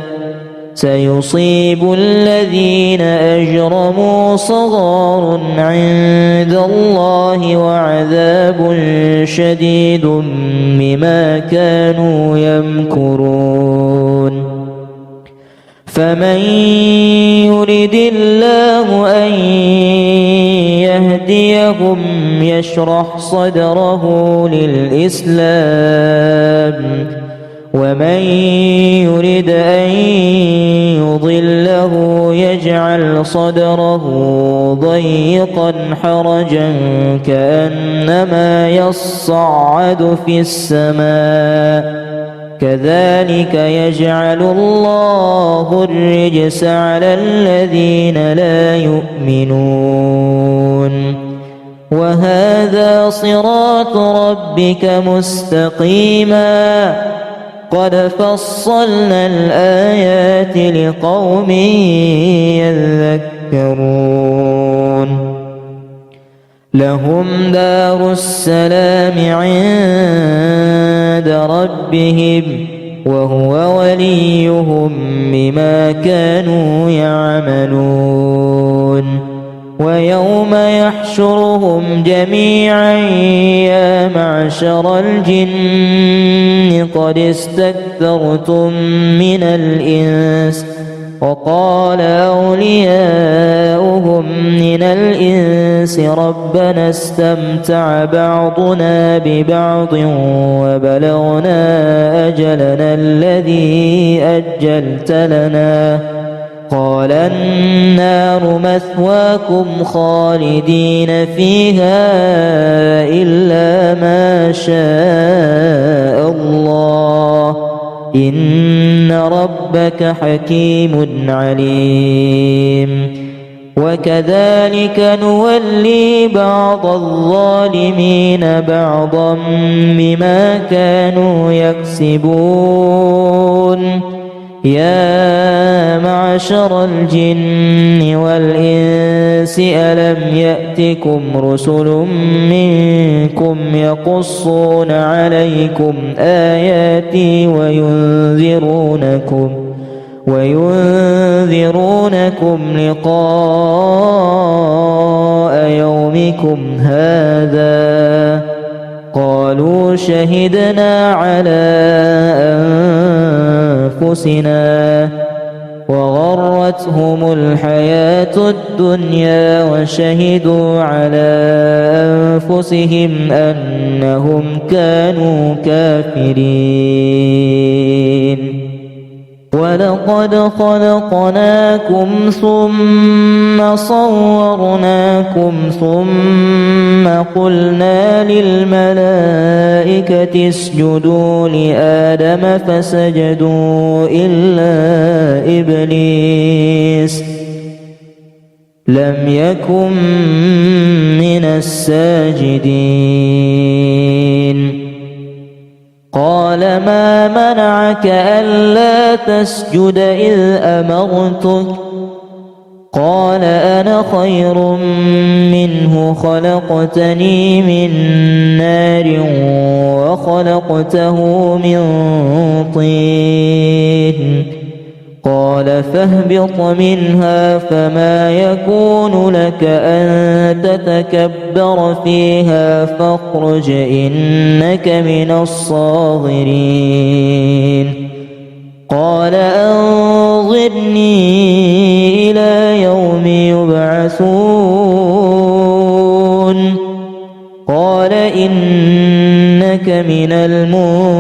سيصيب الذين أجرموا صغار عند الله وعذاب شديد بما كانوا يمكرون فمن يرد الله أن يهديهم يشرح صدره للإسلام ومن يرد أن يضله يجعل صدره ضيقا حرجا كأنما يصعد في السماء كذلك يجعل الله الرجس على الذين لا يؤمنون وهذا صراط ربك مستقيما قد فصلنا الآيات لقوم يذكرون لهم دار السلام عند ربهم وهو وليهم بما كانوا يعملون ويوم يحشرهم جميعا يا معشر الجن قد استكثرتم من الإنس وقال أولياؤهم من الإنس ربنا استمتع بعضنا ببعض وبلغنا أجلنا الذي أجلت لنا قال النار مثواكم خالدين فيها إلا ما شاء الله إن ربك حكيم عليم وكذلك نولي بعض الظالمين بعضا بما كانوا يكسبون يا معشر الجن والإنس ألم يأتكم رسل منكم يقصون عليكم آياتي وينذرونكم لقاء يومكم هذا قالوا شهدنا على أنفسنا وغرتهم الحياة الدنيا وشهدوا على أنفسهم أنهم كانوا كافرين ولقد خلقناكم ثم صورناكم ثم قلنا للملائكة اسجدوا لآدم فسجدوا إلا إبليس لم يكن من الساجدين قال ما منعك ألا تسجد إذ أمرتك قال أنا خير منه خلقتني من نار وخلقته من طين قال فاهبط منها فما يكون لك أن تتكبر فيها فاخرج إنك من الصاغرين قال أنظرني إلى يوم يبعثون قال إنك من المنظرين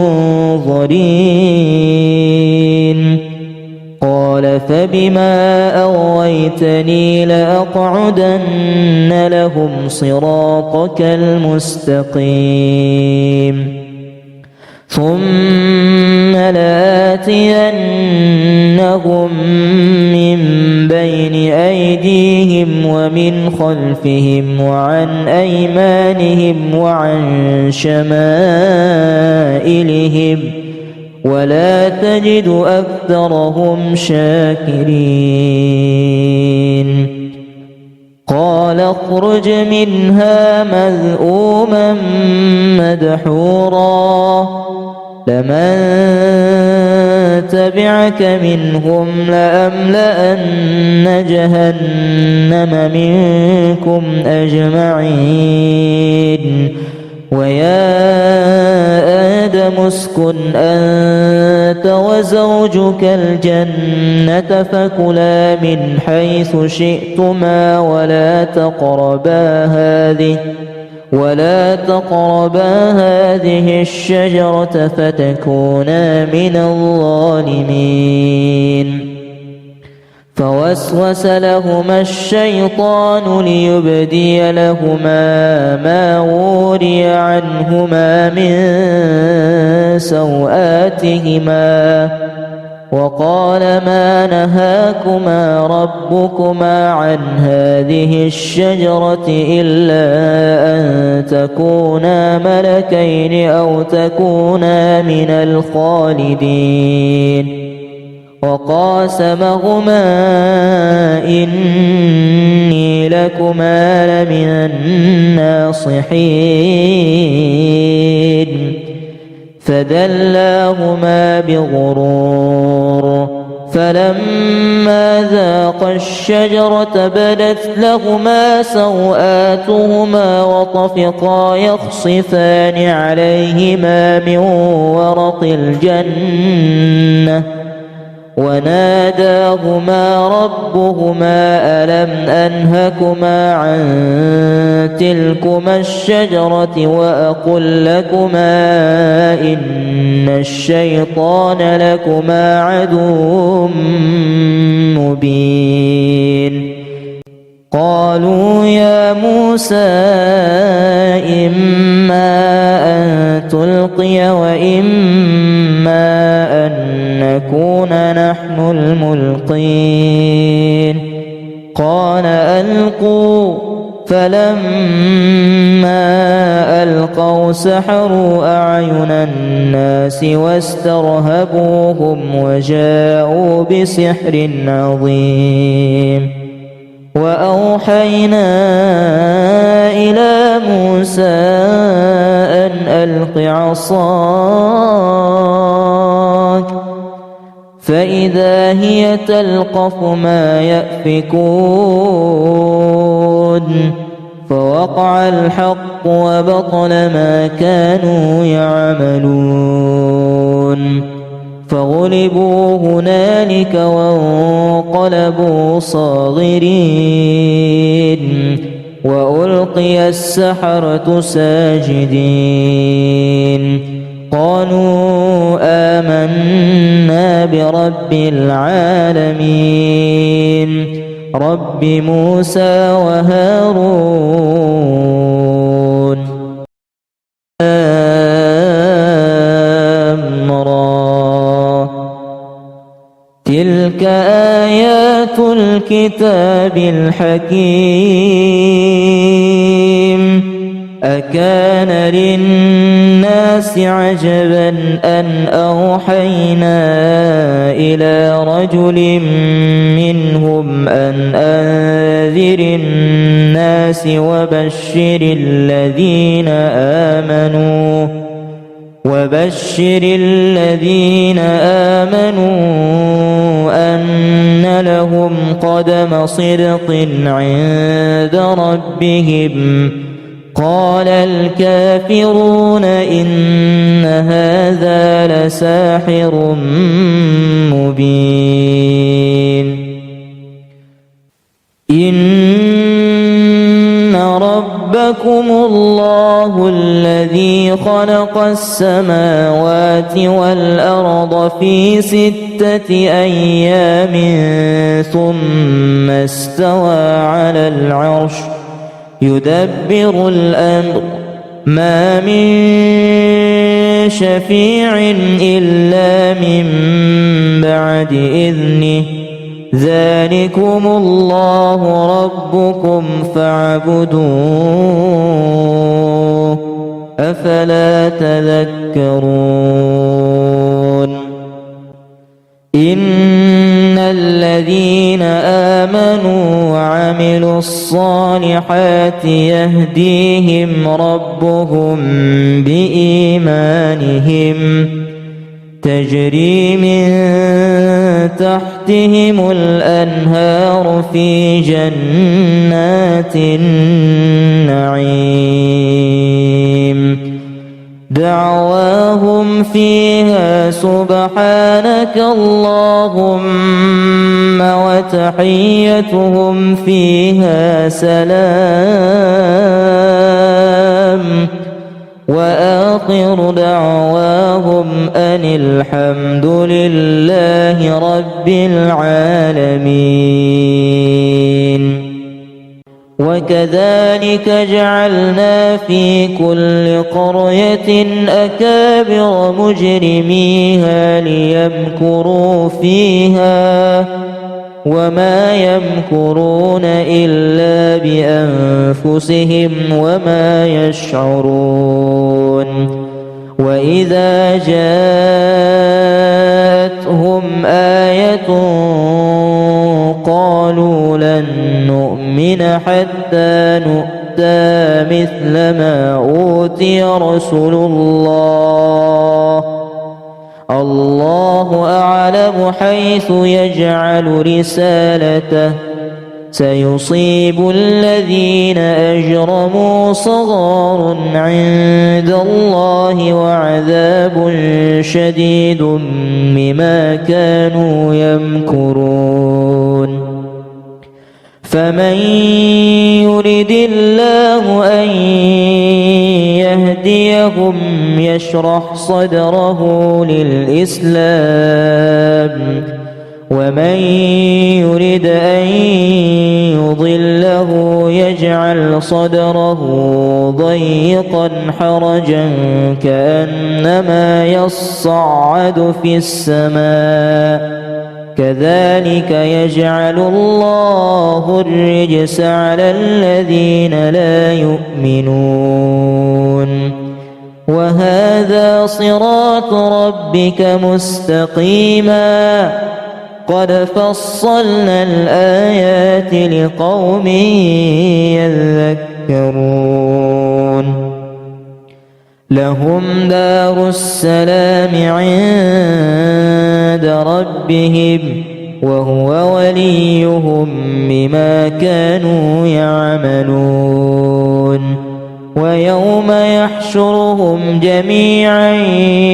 قال فبما أغويتني لأقعدن لهم صراطك المستقيم ثم لآتينهم من بين أيديهم ومن خلفهم وعن أيمانهم وعن شمائلهم ولا تجد أكثرهم شاكرين قال اخرج منها مذءوما مدحورا لمن تبعك منهم لأملأن جهنم منكم أجمعين ويا آدم اسكن أنت وزوجك الجنة فكلا من حيث شئتما ولا تقربا هذه الشجرة فتكونا من الظالمين فوسوس لهما الشيطان ليبدي لهما ما وري عنهما من سوآتهما وقال ما نهاكما ربكما عن هذه الشجرة إلا أن تكونا ملكين أو تكونا من الخالدين وقاسمهما إني لكما لمن الناصحين فدلاهما بغرور فلما ذاقا الشجرة بدت لهما سوآتهما وطفقا يخصفان عليهما من ورق الجنة وناداهما ربهما ألم أنهكما عن تلكما الشجرة وأقل لكما إن الشيطان لكما عدو مبين قالوا يا موسى إما أن تلقي وإما أن نكون نحن الملقين قال ألقوا فلما ألقوا سحروا أعين الناس واسترهبوهم وجاءوا بسحر عظيم وأوحينا إلى موسى أن ألق عصاك فإذا هي تلقف ما يأفكون فوقع الحق وبطل ما كانوا يعملون فغلبوا هنالك وانقلبوا صاغرين وألقي السحرة ساجدين قالوا آمنا برب العالمين رب موسى وهارون تلك آيات الكتاب الحكيم أكان للناس عجبا أن أوحينا إلى رجل منهم أن أنذر الناس وبشر الذين آمنوا أن لهم قدم صدق عند ربهم قال الكافرون إن هذا لساحر مبين إن ربكم الله الله الذي خلق السماوات والأرض في 6 أيام ثم استوى على العرش يدبر الأمر ما من شفيع إلا من بعد إذنه ذلكم الله ربكم فاعبدوه أفلا تذكرون إن الذين آمنوا وعملوا الصالحات يهديهم ربهم بإيمانهم تجري من تحتهم الأنهار في جنات النعيم دعواهم فيها سبحانك اللهم وتحيتهم فيها سلام وآخر دعواهم أن الحمد لله رب العالمين وكذلك جعلنا في كل قرية أكابر مجرميها ليمكروا فيها وما يمكرون إلا بأنفسهم وما يشعرون وإذا جاءتهم آية قالوا لن نؤمن حتى نؤتى مثل ما أوتي رسل الله أعلم حيث يجعل رسالته سيصيب الذين أجرموا صغار عند الله وعذاب شديد بما كانوا يمكرون فمن يرد الله أن يهديهم يشرح صدره للإسلام ومن يرد أن يضله يجعل صدره ضيقا حرجا كأنما يصعد في السماء كذلك يجعل الله الرجس على الذين لا يؤمنون وهذا صراط ربك مستقيما قد فصلنا الآيات لقوم يذكرون لهم دار السلام عند ربهم وهو وليهم بما كانوا يعملون ويوم يحشرهم جميعا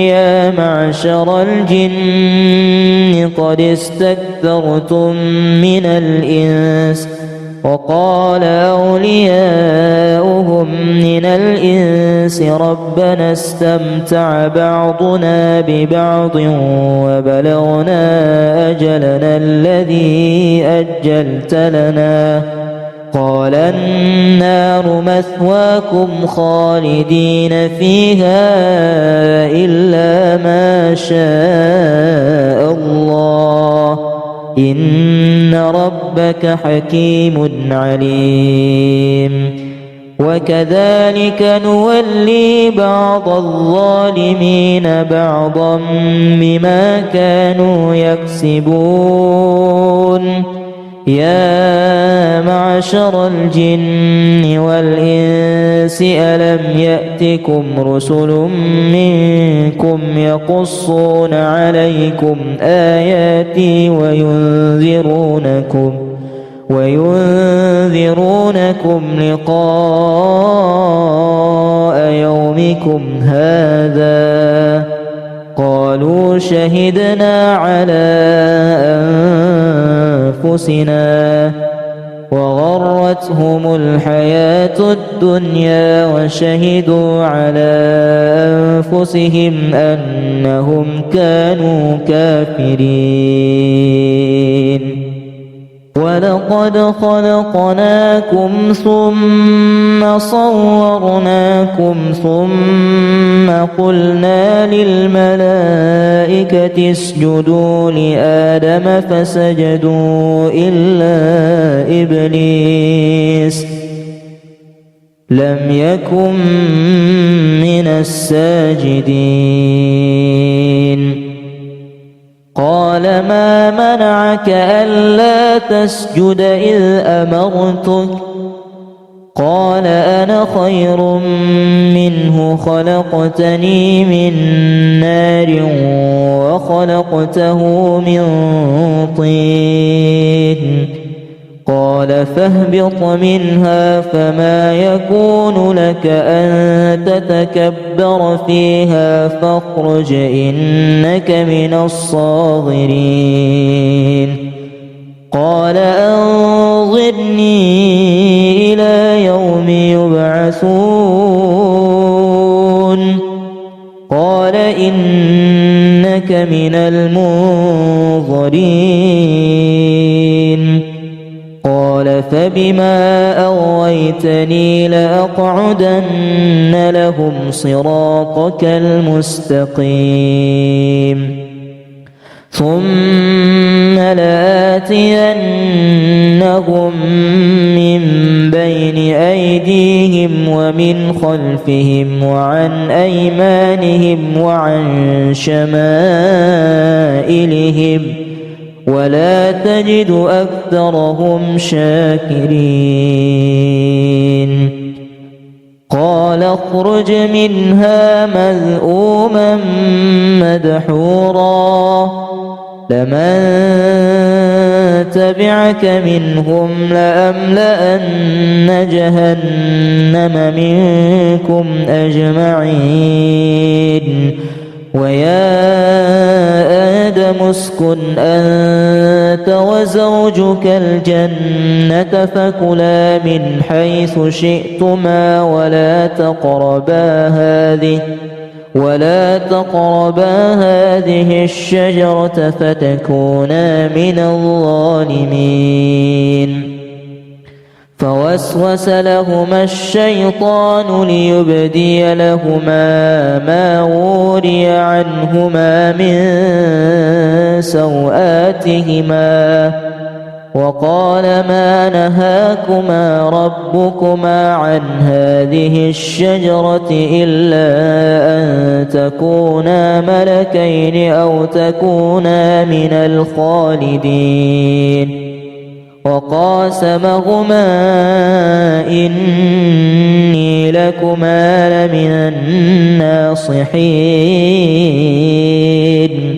يا معشر الجن قد استكثرتم من الإنس وقال أولياؤهم من الإنس ربنا استمتع بعضنا ببعض وبلغنا أجلنا الذي أجلت لنا قال النار مثواكم خالدين فيها إلا ما شاء الله إن ربك حكيم عليم وكذلك نولي بعض الظالمين بعضا بما كانوا يكسبون يا معشر الجن والإنس ألم يأتكم رسل منكم يقصون عليكم آياتي وينذرونكم لقاء يومكم هذا قالوا شهدنا على أنفسنا وغرتهم الحياة الدنيا وشهدوا على أنفسهم أنهم كانوا كافرين. ولقد خلقناكم ثم صورناكم ثم قلنا للملائكة اسجدوا لآدم فسجدوا إلا إبليس لم يكن من الساجدين. قال ما منعك ألا تسجد إذ أمرتك؟ قال أنا خير منه خلقتني من نار وخلقته من طين. قال فاهبط منها فما يكون لك أن تتكبر فيها فاخرج إنك من الصاغرين. قال أنظرني إلى يوم يبعثون. قال إنك من المنظرين. قال فبما أغويتني لأقعدن لهم صراطك المستقيم ثم لآتينهم من بين أيديهم ومن خلفهم وعن أيمانهم وعن شمائلهم ولا تجد أكثرهم شاكرين. قال اخرج منها مذءوما مدحورا لمن تبعك منهم لأملأن جهنم منكم أجمعين. ويا آدم اسكن أنت وزوجك الجنة فكلا من حيث شئتما ولا تقربا هذه الشجرة فتكونا من الظالمين. فوسوس لهما الشيطان ليبدي لهما ما وري عنهما من سوآتهما وقال ما نهاكما ربكما عن هذه الشجرة إلا أن تكونا ملكين أو تكونا من الخالدين. وقاسمهما إني لكما لمن الناصحين.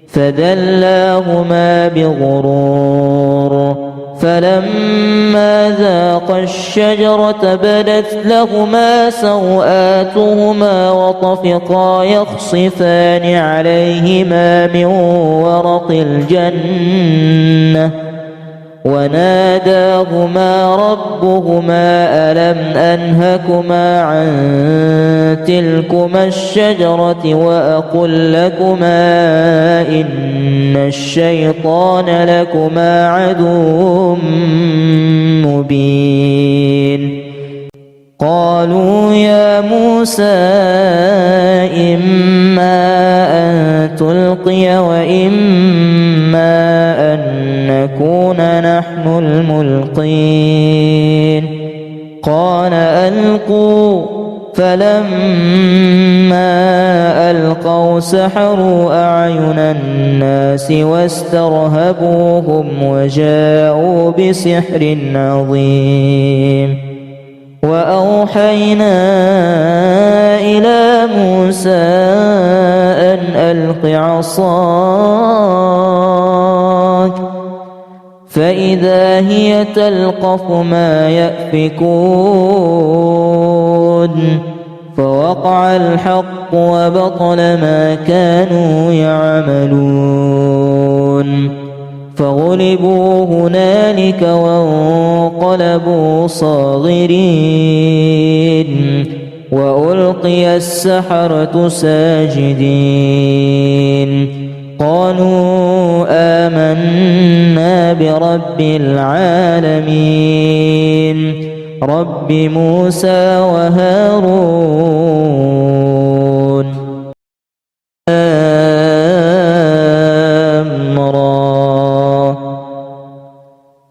فدلاهما بغرور فلما ذاقا الشجرة بدت لهما سوآتهما وطفقا يخصفان عليهما من ورق الجنة وناداهما ربهما ألم أنهكما عن تلكما الشجرة وأقل لكما إن الشيطان لكما عدو مبين. قالوا يا موسى إما أن تلقي وإما أن نكون نحن الملقين. قال ألقوا فلما ألقوا سحروا أعين الناس واسترهبوهم وجاءوا بسحر عظيم. وأوحينا إلى موسى أن ألق عصاك فإذا هي تلقف ما يأفكون. فوقع الحق وبطل ما كانوا يعملون. فغلبوا هنالك وانقلبوا صاغرين وألقي السحرة ساجدين قالوا آمنا برب العالمين رب موسى وهارون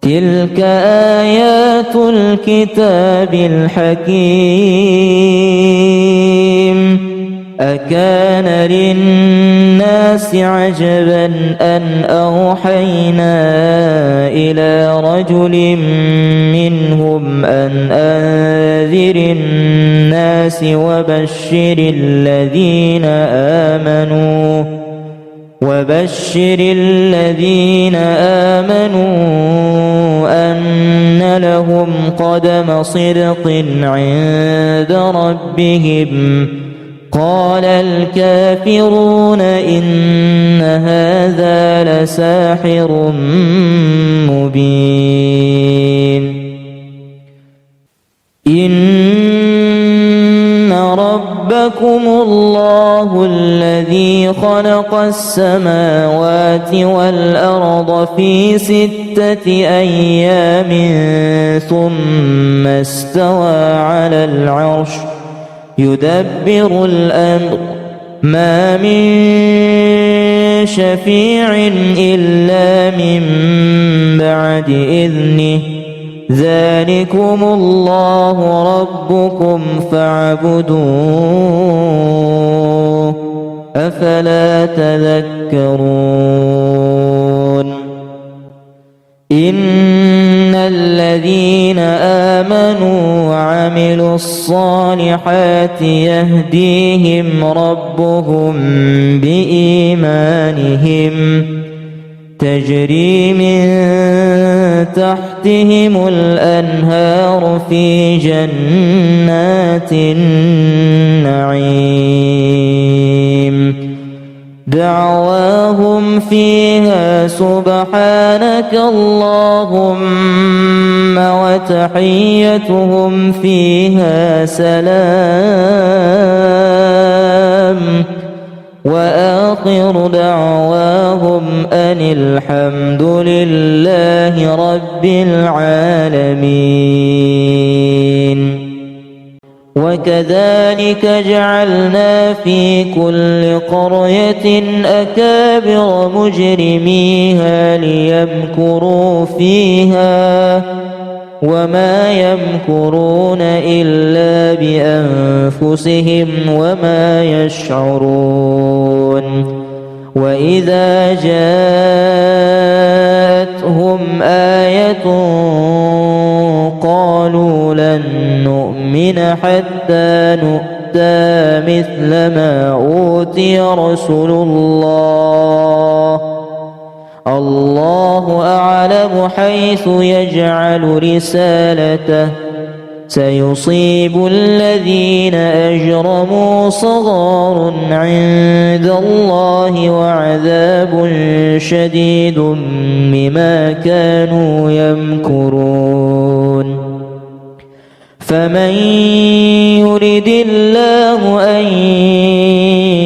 تلك آيات الكتاب الحكيم أكان للناس عجبا أن أوحينا إلى رجل منهم أن أنذر الناس وبشر الذين آمنوا أن لهم قدم صدق عند ربهم قال الكافرون إن هذا لساحر مبين إن ربكم الله الذي خلق السماوات والأرض في 6 أيام ثم استوى على العرش يدبر الأمر ما من شفيع إلا من بعد إذنه ذلكم الله ربكم فاعبدوه أفلا تذكرون إن الذين آمنوا وعملوا الصالحات يهديهم ربهم بإيمانهم تجري من تحتهم الأنهار في جنات النعيم دعواهم فيها سبحانك اللهم وتحيتهم فيها سلام وآخر دعواهم أن الحمد لله رب العالمين وكذلك جعلنا في كل قرية أكابر مجرميها ليمكروا فيها وما يمكرون إلا بأنفسهم وما يشعرون وإذا جاءتهم آية قالوا لن نؤمن حتى نؤتى مثل ما أوتي رسل الله أعلم حيث يجعل رسالته سيصيب الذين أجرموا صغار عند الله وعذاب شديد بما كانوا يمكرون فمن يرد الله أن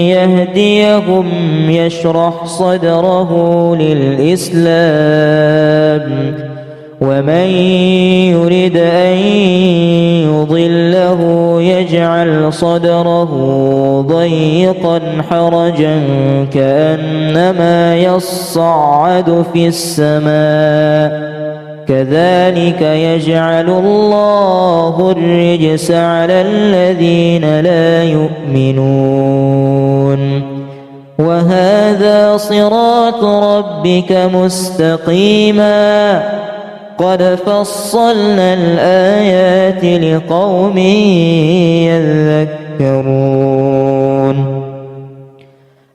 يهديهم يشرح صدره للإسلام ومن يرد أن يضله يجعل صدره ضيقا حرجا كأنما يصعد في السماء كذلك يجعل الله الرجس على الذين لا يؤمنون وهذا صراط ربك مستقيما قد فصلنا الآيات لقوم يذكرون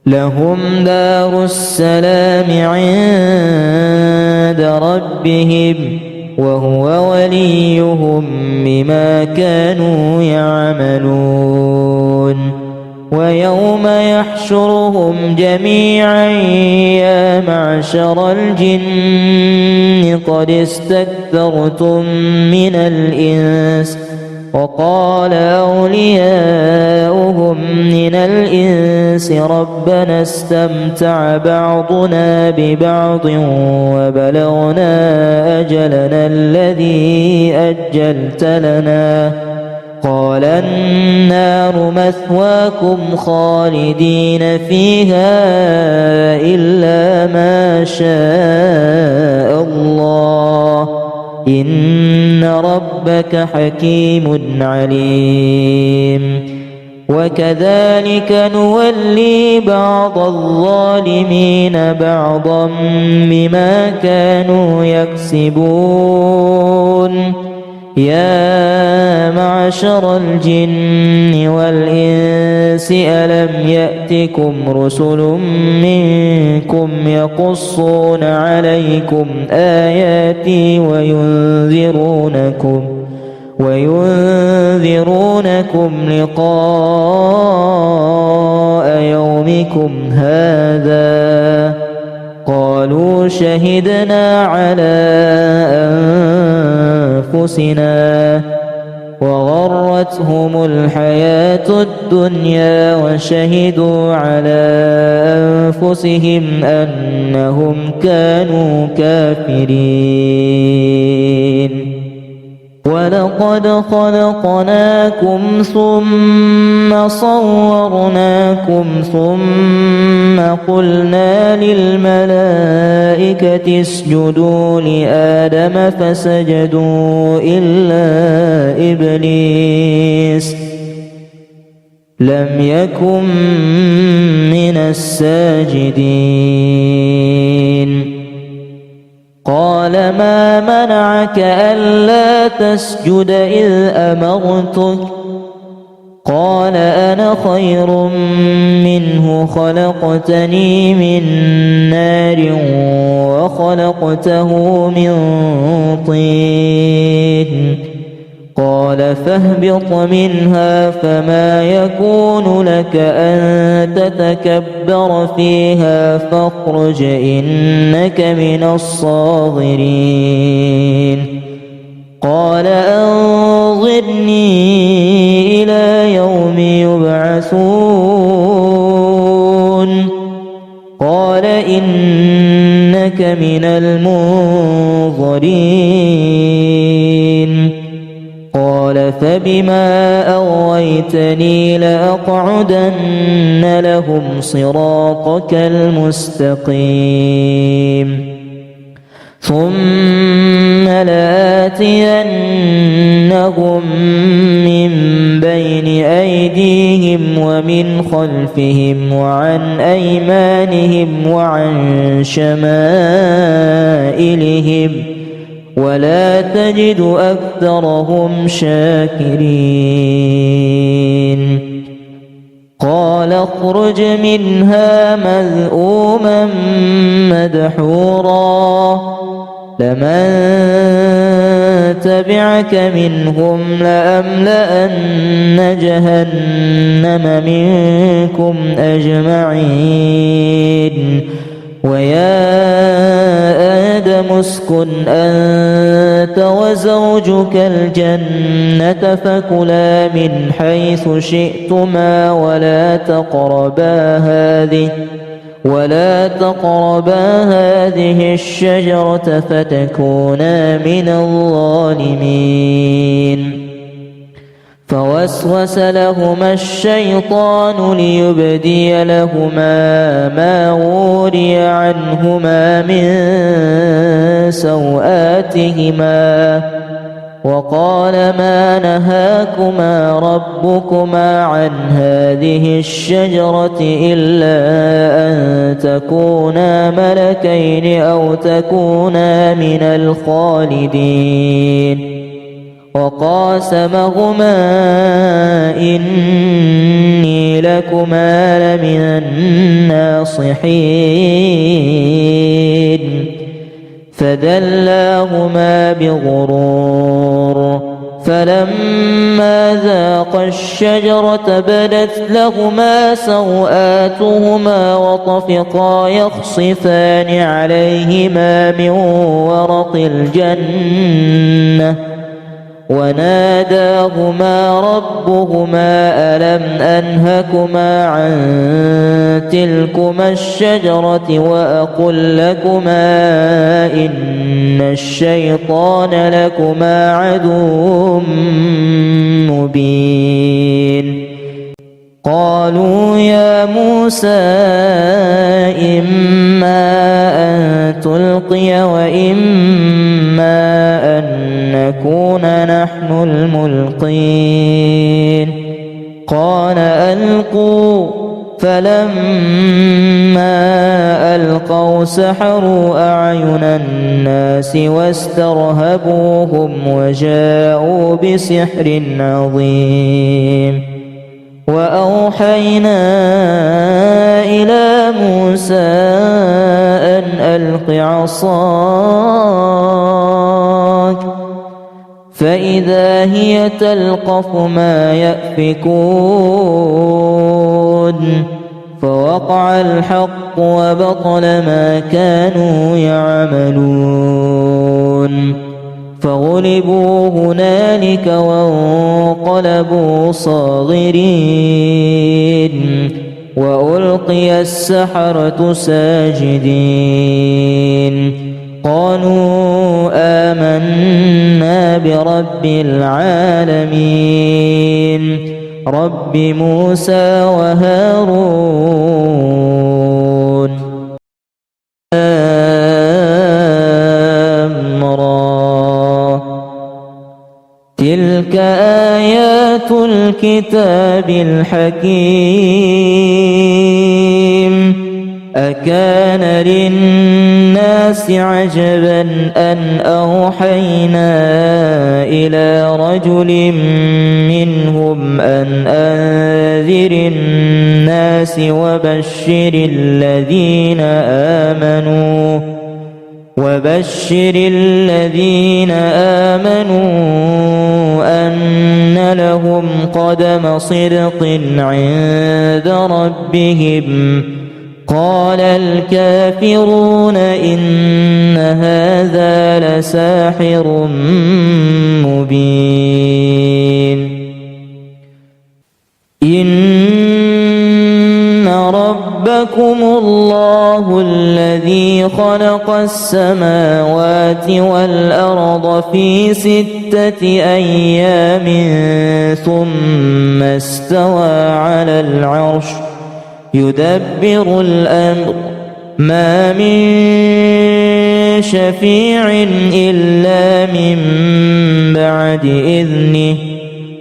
لهم دار السلام عند ربهم وهو وليهم بما كانوا يعملون ويوم يحشرهم جميعا يا معشر الجن قد استكثرتم من الإنس وقال أولياؤهم من الإنس ربنا استمتع بعضنا ببعض وبلغنا أجلنا الذي أجلت لنا قال النار مثواكم خالدين فيها إلا ما شاء الله إن ربك حكيم عليم وكذلك نولي بعض الظالمين بعضا بما كانوا يكسبون يا معشر الجن والإنس ألم يأتكم رسل منكم يقصون عليكم آياتي وينذرونكم لقاء يومكم هذا قالوا شهدنا على أنفسنا وغرتهم الحياة الدنيا وشهدوا على أنفسهم أنهم كانوا كافرين ولقد خلقناكم ثم صورناكم ثم قلنا للملائكة اسجدوا لآدم فسجدوا إلا إبليس لم يكن من الساجدين قال ما منعك ألا تسجد إذ أمرتك قال أنا خير منه خلقتني من نار وخلقته من طين قال فاهبط منها فما يكون لك أن تتكبر فيها فاخرج إنك من الصاغرين قال أنظرني إلى يوم يبعثون قال إنك من المنظرين قال فبما أغويتني لأقعدن لهم صراطك المستقيم ثم لآتينهم من بين أيديهم ومن خلفهم وعن أيمانهم وعن شمائلهم ولا تجد أكثرهم شاكرين قال اخرج منها مذءوما مدحورا لمن تبعك منهم لأملأن جهنم منكم أجمعين ويا آدم اسكن أنت وزوجك الجنة فكلا من حيث شئتما ولا تقربا هذه الشجرة فتكونا من الظالمين فوسوس لهما الشيطان ليبدي لهما ما وري عنهما من سوآتهما وقال ما نهاكما ربكما عن هذه الشجرة إلا أن تكونا ملكين أو تكونا من الخالدين وقاسمهما إني لكما لمن الناصحين فدلاهما بغرور فلما ذاقا الشجرة بدت لهما سوآتهما وطفقا يخصفان عليهما من ورق الجنة وناداهما ربهما ألم أنهكما عن تلكما الشجرة وأقل لكما إن الشيطان لكما عدو مبين قالوا يا موسى إما أن تلقي وإما أن نكون نحن الملقين قال ألقوا فلما ألقوا سحروا أعين الناس واسترهبوهم وجاءوا بسحر عظيم وأوحينا إلى موسى أن ألق عصاك فإذا هي تلقف ما يأفكون فوقع الحق وبطل ما كانوا يعملون فغلبوا هنالك وانقلبوا صاغرين وألقي السحرة ساجدين قالوا آمنا برب العالمين رب موسى وهارون تلك آيات الكتاب الحكيم أكان للناس عجبا أن أوحينا إلى رجل منهم أن أنذر الناس وبشر الذين آمنوا أن لهم قدم صدق عند ربهم قال الكافرون إن هذا لساحر مبين إن ربكم الله الذي خلق السماوات والأرض في 6 أيام ثم استوى على العرش يدبر الأمر ما من شفيع إلا من بعد إذنه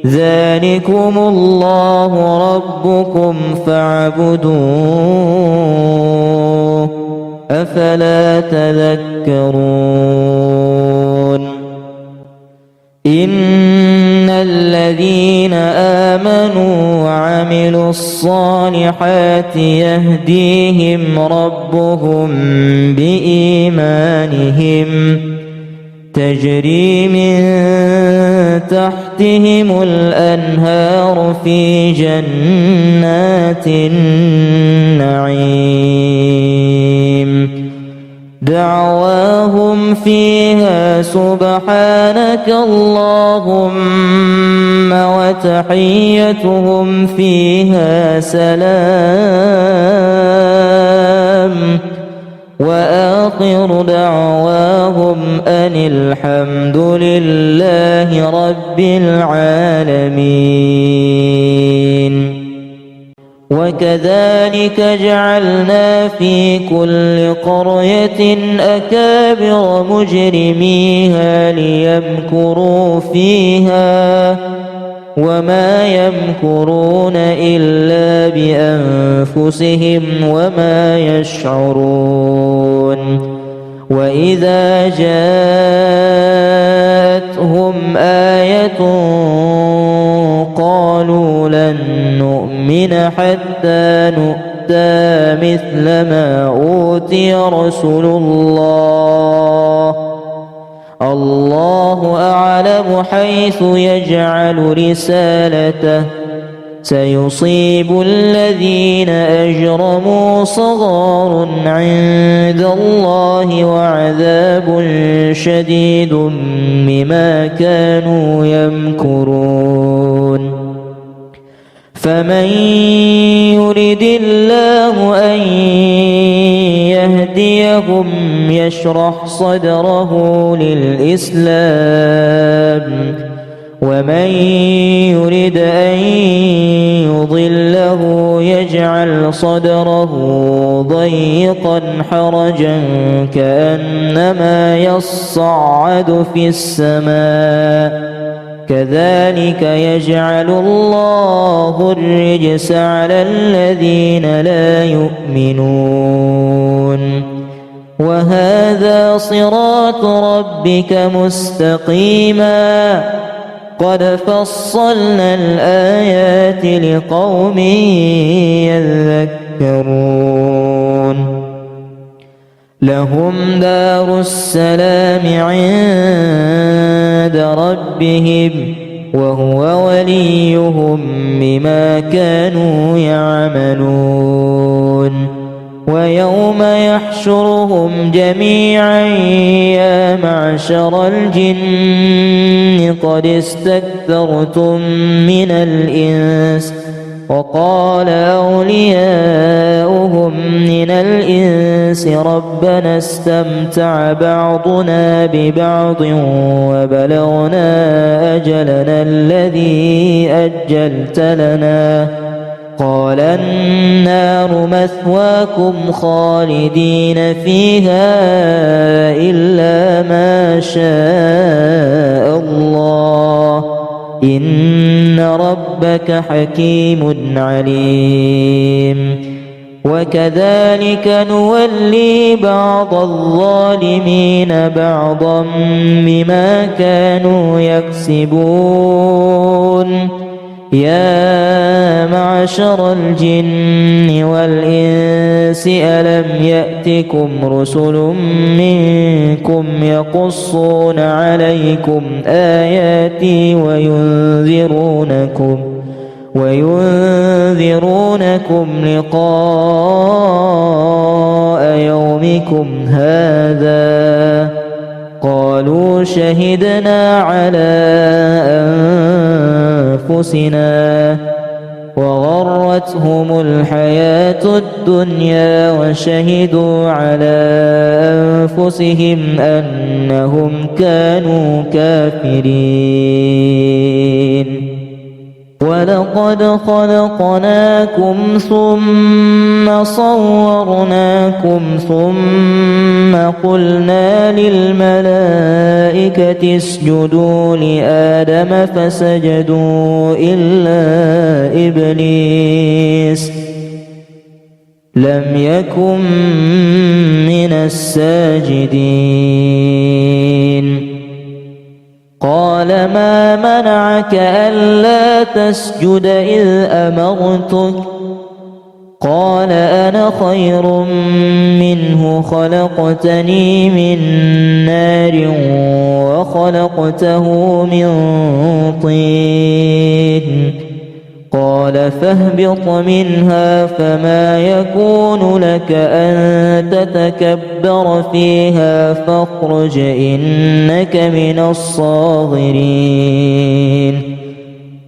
ذلكم الله ربكم فاعبدوه أفلا تذكرون إن الذين آمنوا وعملوا الصالحات يهديهم ربهم بإيمانهم تجري من تحتهم الأنهار في جنات النعيم دعواهم فيها سبحانك اللهم وتحيتهم فيها سلام وآخر دعواهم أن الحمد لله رب العالمين وكذلك جعلنا في كل قرية أكابر مجرميها ليمكروا فيها وما يمكرون إلا بأنفسهم وما يشعرون وإذا جاءتهم آية قالوا لن نؤمن حتى يؤتى مثل ما أوتي رسل الله الله أعلم حيث يجعل رسالته سيصيب الذين أجرموا صغار عند الله وعذاب شديد بما كانوا يمكرون فمن يرد الله أن يهديهم يشرح صدره للإسلام ومن يرد أن يضله يجعل صدره ضيقا حرجا كأنما يصعد في السماء كذلك يجعل الله الرجس على الذين لا يؤمنون وهذا صراط ربك مستقيما قد فصلنا الآيات لقوم يذكرون لهم دار السلام عند ربهم وهو وليهم بما كانوا يعملون ويوم يحشرهم جميعا يا معشر الجن قد استكثرتم من الإنس وقال أولياؤهم من الإنس ربنا استمتع بعضنا ببعض وبلغنا أجلنا الذي أجلت لنا قال النار مثواكم خالدين فيها إلا ما شاء الله إن ربك حكيم عليم وكذلك نولي بعض الظالمين بعضا بما كانوا يكسبون يا معشر الجن والإنس ألم يأتكم رسل منكم يقصون عليكم آياتي وينذرونكم لقاء يومكم هذا قالوا شهدنا على أنفسنا وغرتهم الحياة الدنيا وشهدوا على أنفسهم أنهم كانوا كافرين ولقد خلقناكم ثم صورناكم ثم قلنا للملائكة اسجدوا لآدم فسجدوا إلا إبليس لم يكن من الساجدين قال ما منعك ألا تسجد إذ أمرتك قال أنا خير منه خلقتني من نار وخلقته من طين قال فاهبط منها فما يكون لك أن تتكبر فيها فاخرج إنك من الصاغرين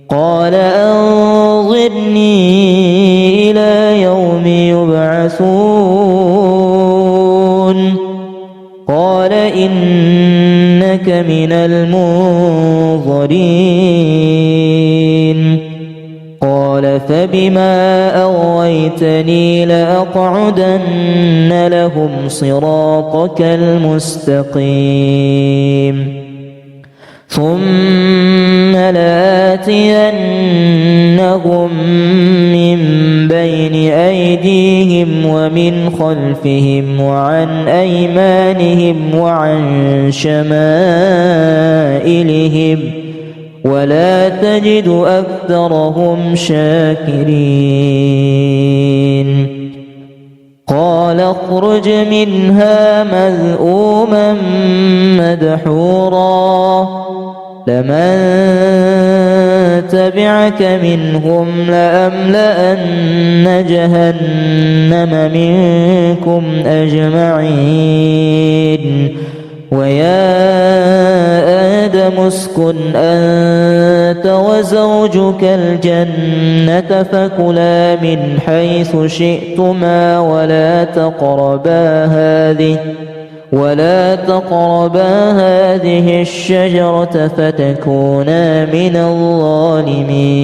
قال أنظرني إلى يوم يبعثون قال إنك من المنظرين قال فبما أغويتني لأقعدن لهم صراطك المستقيم ثم لآتينهم من بين أيديهم ومن خلفهم وعن أيمانهم وعن شمائلهم ولا تجد أكثرهم شاكرين فاخرج منها مذءوما مدحورا لمن تبعك منهم لأملأن جهنم منكم أجمعين ويا آدم اسكن أنت وزوجك الجنة فكلا من حيث شئتما ولا تقربا هذه الشجرة فتكونا من الظالمين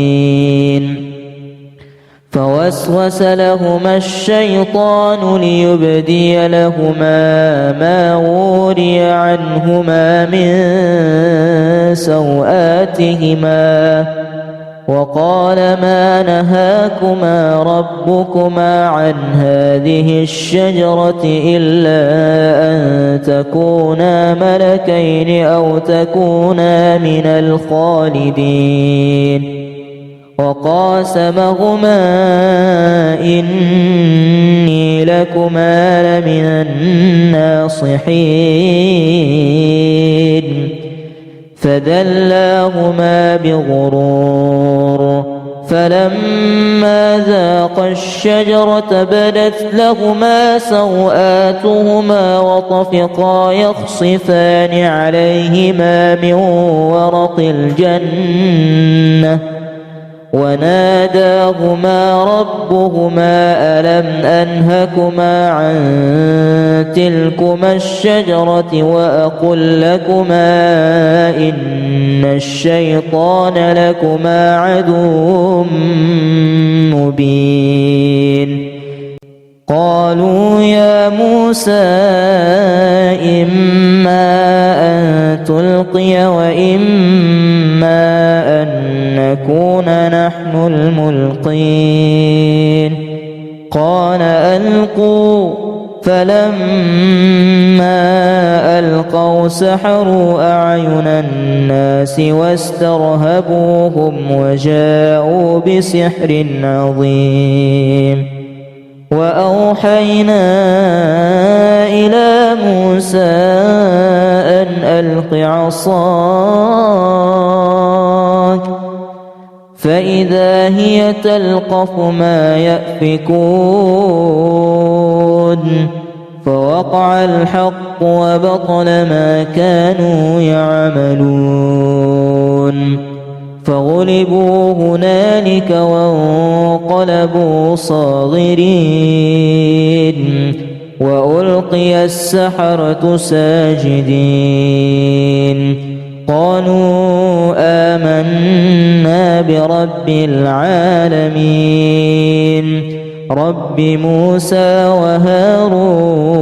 فوسوس لهما الشيطان ليبدي لهما ما وري عنهما من سوآتهما وقال ما نهاكما ربكما عن هذه الشجرة إلا أن تكونا ملكين أو تكونا من الخالدين وقاسمهما إني لكما لمن الناصحين فدلاهما بغرور فلما ذاقا الشجرة بدت لهما سوآتهما وطفقا يخصفان عليهما من ورق الجنة وناداهما ربهما ألم أنهكما عن تلكما الشجرة وأقل لكما إن الشيطان لكما عدو مبين قالوا يا موسى إما أن تلقي وإما أن نكون نحن الملقين قال ألقوا فلما ألقوا سحروا أعين الناس واسترهبوهم وجاءوا بسحر عظيم وأوحينا إلى موسى أن ألق عصاك فإذا هي تلقف ما يأفكون فوقع الحق وبطل ما كانوا يعملون فغلبوا هنالك وانقلبوا صاغرين وألقي السحرة ساجدين قالوا آمنا برب العالمين رب موسى وهارون